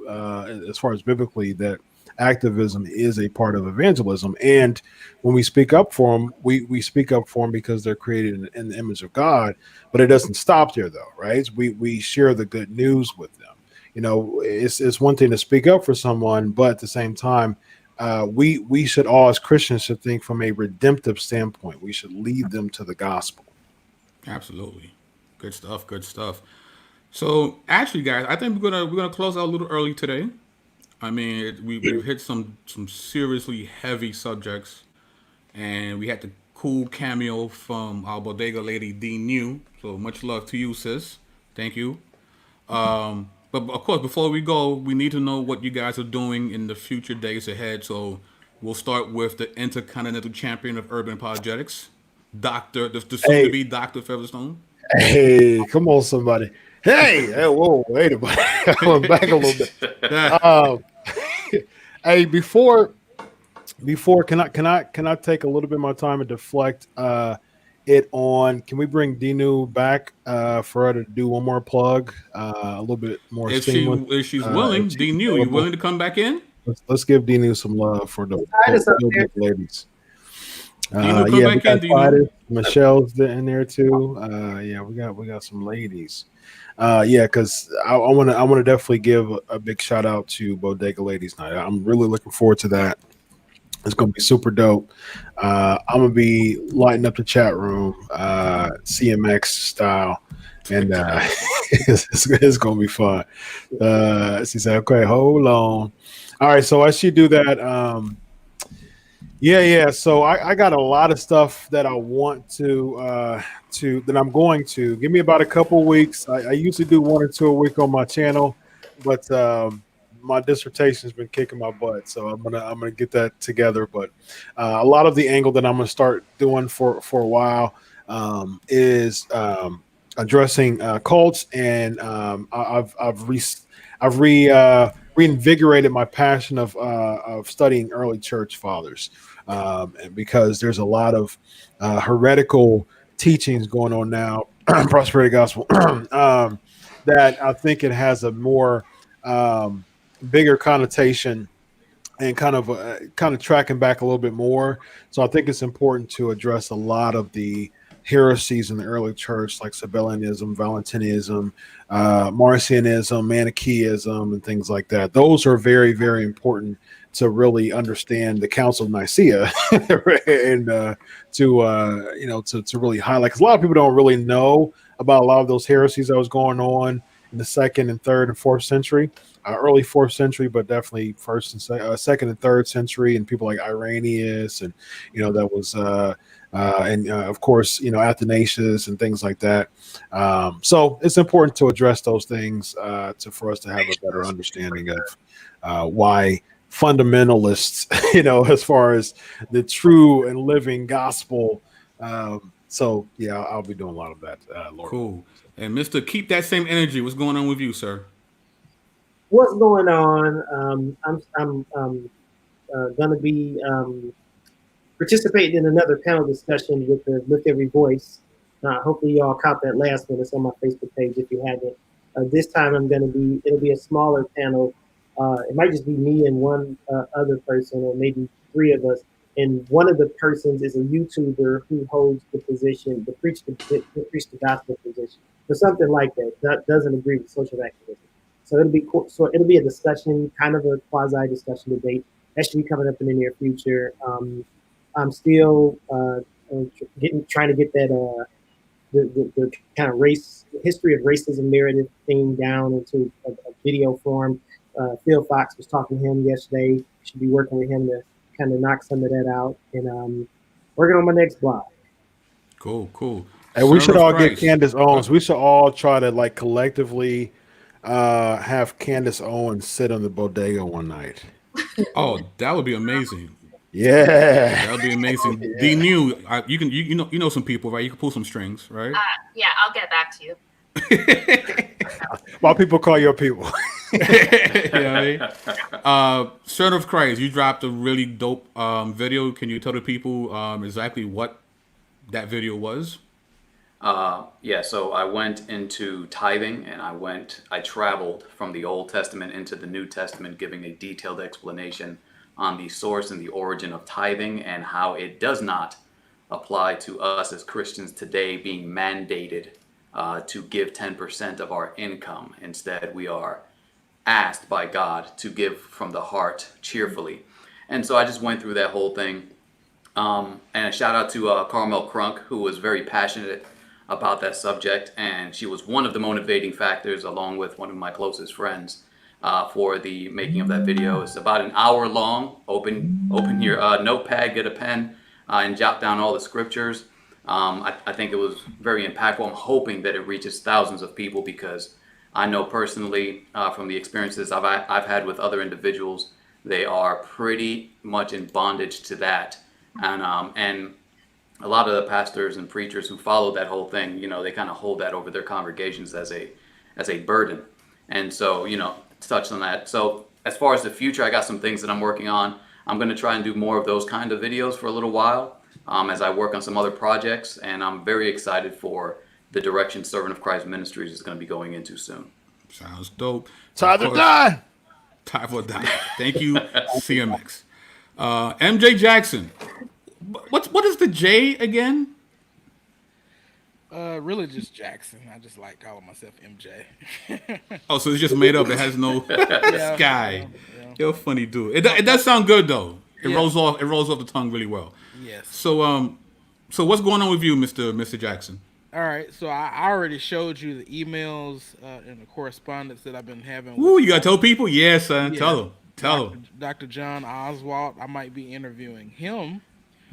that activism is a part of evangelism. And when we speak up for them, we speak up for them because they're created in the image of God. But it doesn't stop there, though, right? We share the good news with them. It's one thing to speak up for someone, but at the same time, we should all, as Christians, should think from a redemptive standpoint. We should lead them to the gospel. Absolutely. Good stuff. Good stuff. So actually, guys, I think we're gonna close out a little early today. I mean, we've hit some seriously heavy subjects, and we had the cool cameo from our Bodega lady D New. So much love to you, sis. Thank you. But of course, before we go, we need to know what you guys are doing in the future days ahead. So we'll start with the Intercontinental Champion of Urban Apologetics, the soon to be Dr. Featherstone. Hey, come on, somebody. Hey, whoa, wait a minute. I went back a little bit. Hey, before can I take a little bit more time and deflect it on. Can we bring Dinu back for her to do one more plug? A little bit more seamless. If she's If willing, she's D New, you available. willing to come back in? Let's give Dinu some love for the Titus up there. ladies. D New, come Yeah, we back in, got D New. Titus. Michelle's in there too. Yeah, we got some ladies. Yeah, because I want to definitely give a big shout out to Bodega Ladies Night. I'm really looking forward to that. It's gonna be super dope. I'm gonna be lighting up the chat room, CMX style, and it's gonna be fun. She said, "Okay, hold on." All right, so as you do that, yeah. So I got a lot of stuff that I want to that I'm going to give me about a couple weeks. I usually do 1 or 2 a week on my channel, but my dissertation's been kicking my butt, so I'm gonna get that together. But a lot of the angle that I'm gonna start doing for a while is addressing cults, and I've reinvigorated my passion of studying early church fathers, and because there's a lot of heretical teachings going on now, prosperity gospel, that I think it has a more bigger connotation and kind of tracking back a little bit more. So I think it's important to address a lot of the heresies in the early church, like Sabellianism, Valentinianism, Marcionism, Manichaeism, and things like that. Those are very, very important to really understand the Council of Nicaea and to really highlight, because a lot of people don't really know about a lot of those heresies that was going on in the 2nd and 3rd and 4th century. Early 4th century, but definitely 1st and 2nd and 3rd century, and people like Irenaeus, and that was of course Athanasius and things like that. So it's important to address those things for us to have a better understanding of why fundamentalists, as far as the true and living gospel. So yeah, I'll be doing a lot of that. Lord. Cool. And Mister, keep that same energy. What's going on with you, sir? What's going on? I'm going to be participating in another panel discussion with the Lift Every Voice. Hopefully y'all caught that last one. It's on my Facebook page if you haven't. This time it'll be a smaller panel. It might just be me and one other person, or maybe 3 of us. And one of the persons is a YouTuber who holds the position, the preach the gospel position, or something like that. That doesn't agree with social activism. So it'll be cool. So it'll be a discussion, kind of a quasi discussion debate. That should be coming up in the near future. I'm still trying to get that the kind of history of racism narrative thing down into a video form. Phil Fox was talking to him yesterday. Should be working with him to kind of knock some of that out, and working on my next blog. Cool. And we should all get Candace Owens. We should all try to collectively have Candace Owens sit on the bodega one night. Oh, that would be amazing. Yeah, that would be amazing. Yeah. The new, you know some people, right? You can pull some strings, right? Yeah, I'll get back to you. My people call your people. Son of Christ, you dropped a really dope video. Can you tell the people exactly what that video was? Yeah, so I went into tithing, and I traveled from the Old Testament into the New Testament, giving a detailed explanation on the source and the origin of tithing, and how it does not apply to us as Christians today being mandated to give 10% of our income. Instead, we are asked by God to give from the heart cheerfully. And so I just went through that whole thing. And a shout out to Carmel Crunk, who was very passionate about that subject, and she was one of the motivating factors, along with one of my closest friends, for the making of that video. It's about an hour long. Open your notepad, get a pen, and jot down all the scriptures. I think it was very impactful. I'm hoping that it reaches thousands of people, because I know personally from the experiences I've had with other individuals, they are pretty much in bondage to that, and a lot of the pastors and preachers who follow that whole thing, they kind of hold that over their congregations as a burden. And so, touched on that. So as far as the future, I got some things that I'm working on. I'm going to try and do more of those kind of videos for a little while. as I work on some other projects, and I'm very excited for the direction Servant of Christ Ministries is going to be going into soon. Sounds dope. Time Of to course, die. Time for die. Thank you, CMX. MJ Jackson. What is the J again? Really just Jackson. I just like calling myself MJ. Oh, so it's just made up. It has no Yeah, sky. yeah. You're a funny dude. It does sound good though. It Yeah. rolls off. It rolls off the tongue really well. Yes. So what's going on with you, Mr. Jackson? All right. So I already showed you the emails and the correspondence that I've been having. Ooh, with you gotta tell people. Yeah, son. Yeah. Tell them. Tell them. Dr. John Oswald. I might be interviewing him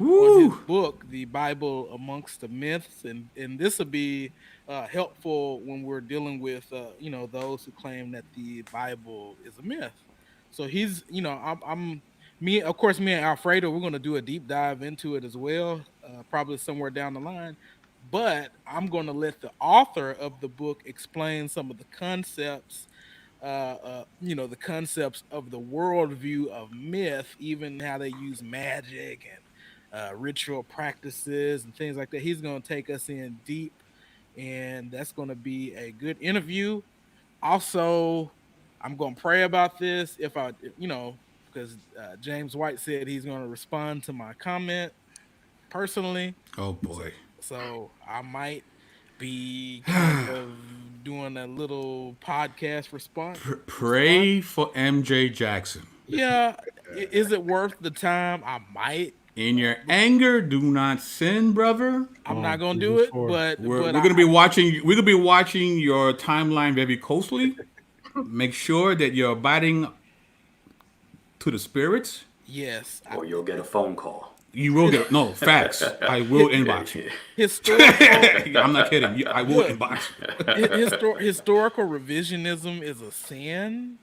on Woo. his book, The Bible Amongst the Myths, and this will be helpful when we're dealing with those who claim that the Bible is a myth. So he's I'm me of course me and Alfredo, we're going to do a deep dive into it as well, probably somewhere down the line. But I'm going to let the author of the book explain some of the concepts, the concepts of the worldview of myth, even how they use magic and ritual practices and things like that. He's going to take us in deep, and that's going to be a good interview. Also, I'm going to pray about this because James White said he's going to respond to my comment personally. Oh boy. So I might be kind of doing a little podcast response. Pray for MJ Jackson. Yeah, is it worth the time? I might. In your anger, do not sin, brother. I'm not gonna do it, but We're gonna be watching. We're gonna be watching your timeline very closely. Make sure that you're abiding to the spirits. Yes, Or you'll get a phone call. You will get facts. I will inbox you. historical. I'm not kidding. I will inbox you. Historical revisionism is a sin.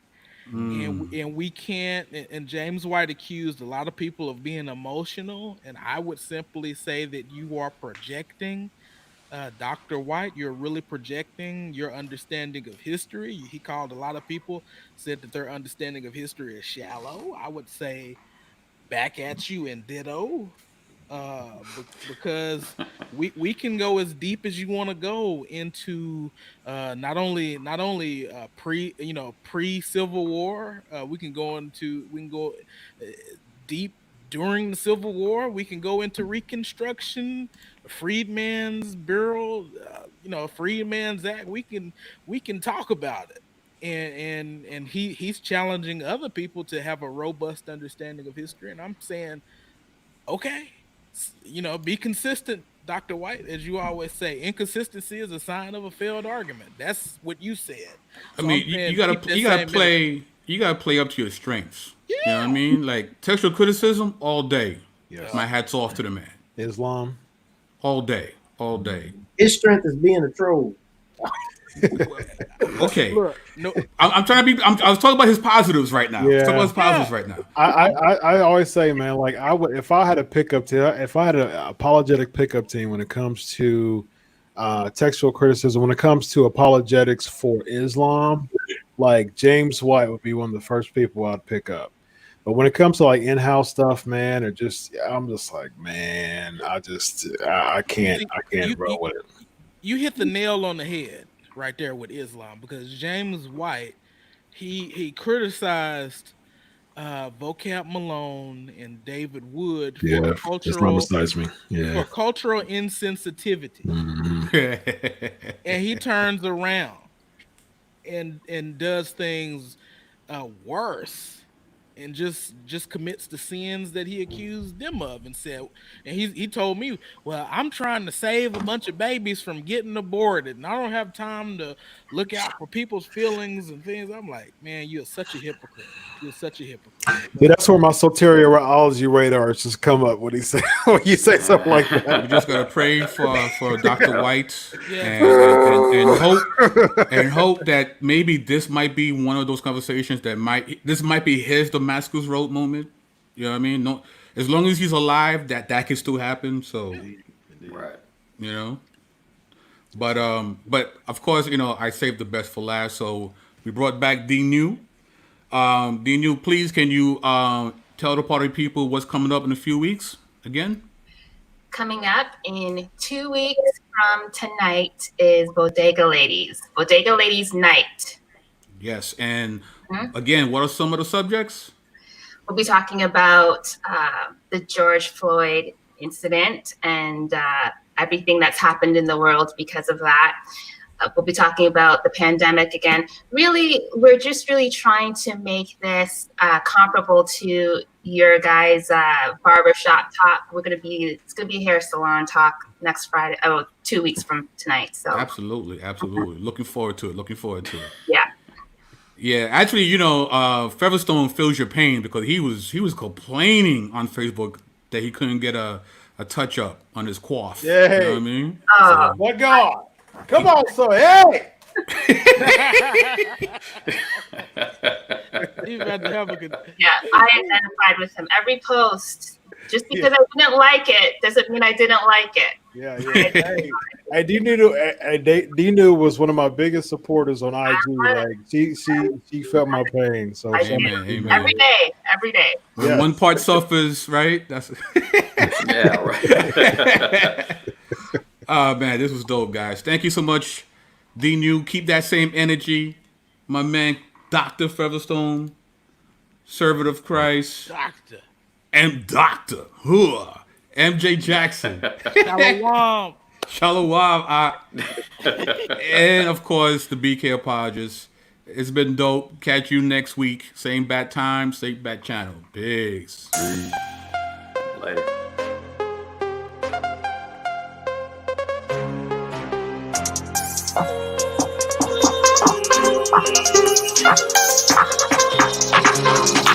And we can't, and James White accused a lot of people of being emotional, and I would simply say that you are projecting. Dr. White, you're really projecting your understanding of history. He called a lot of people, said that their understanding of history is shallow. I would say back at you and ditto. Because we can go as deep as you want to go into not only pre Civil War. We can go deep during the Civil War. We can go into Reconstruction, Freedman's Bureau, Freedman's Act. We can talk about it. And he's challenging other people to have a robust understanding of history. And I'm saying, okay, be consistent, Dr. White, as you always say. Inconsistency is a sign of a failed argument. That's what you said. I mean, you gotta play up to your strengths. Yeah. You know what I mean? Like textual criticism all day. Yes. My hat's off to the man. Islam. All day. His strength is being a troll. Okay. Look, no, I'm trying to be. I was talking about his positives right now. Yeah. Talking about his positives right now. I always say, man, like I would if I had an apologetic pickup team when it comes to textual criticism, when it comes to apologetics for Islam, like James White would be one of the first people I'd pick up. But when it comes to like in-house stuff, man, I'm just like, man, I can't roll with it. You hit the nail on the head right there with Islam, because James White, he criticized Vocab Malone and David Wood for cultural insensitivity. Mm-hmm. And he turns around and does things worse, and just commits the sins that he accused them of, and said, and he told me, well, I'm trying to save a bunch of babies from getting aborted, and I don't have time to look out for people's feelings and things. I'm like, man, you're such a hypocrite. Yeah, that's where my soteriology radars just come up when you say something like that. We just gotta pray for Dr. White Yeah. and hope that maybe this might be one of those conversations that might be his Damascus Road moment. You know what I mean? No, as long as he's alive, that can still happen. So, Right. you know. But of course, I saved the best for last. So we brought back D New. D New, please, can you tell the party people what's coming up in a few weeks again? coming up in 2 weeks from tonight is Bodega Ladies Night. Yes, and again, what are some of the subjects? We'll be talking about the George Floyd incident and everything that's happened in the world because of that. We'll be talking about the pandemic again. Really, we're just really trying to make this comparable to your guys' barbershop talk. It's gonna be hair salon talk next Friday. 2 weeks from tonight. So Absolutely. Looking forward to it. yeah. Yeah, actually, Featherstone feels your pain because he was complaining on Facebook that he couldn't get a touch up on his coif. Yeah. You know what I mean? What God? Come on, so hey. You about to have a good. Yeah, I identified with him. Every post, just because I didn't like it, doesn't mean I didn't like it. Yeah. Hey, Dinu was one of my biggest supporters on IG. Like she felt my pain. So Amen. Every day. When one part suffers, right? That's Yeah, right. Oh man, this was dope, guys. Thank you so much, D-New. Keep that same energy. My man, Dr. Featherstone, servant of Christ. Doctor. And Dr. MJ Jackson. Shalom. Shalom. And of course, the BK apologists. It's been dope. Catch you next week. Same bat time, same bat channel. Peace. Later. Thank you.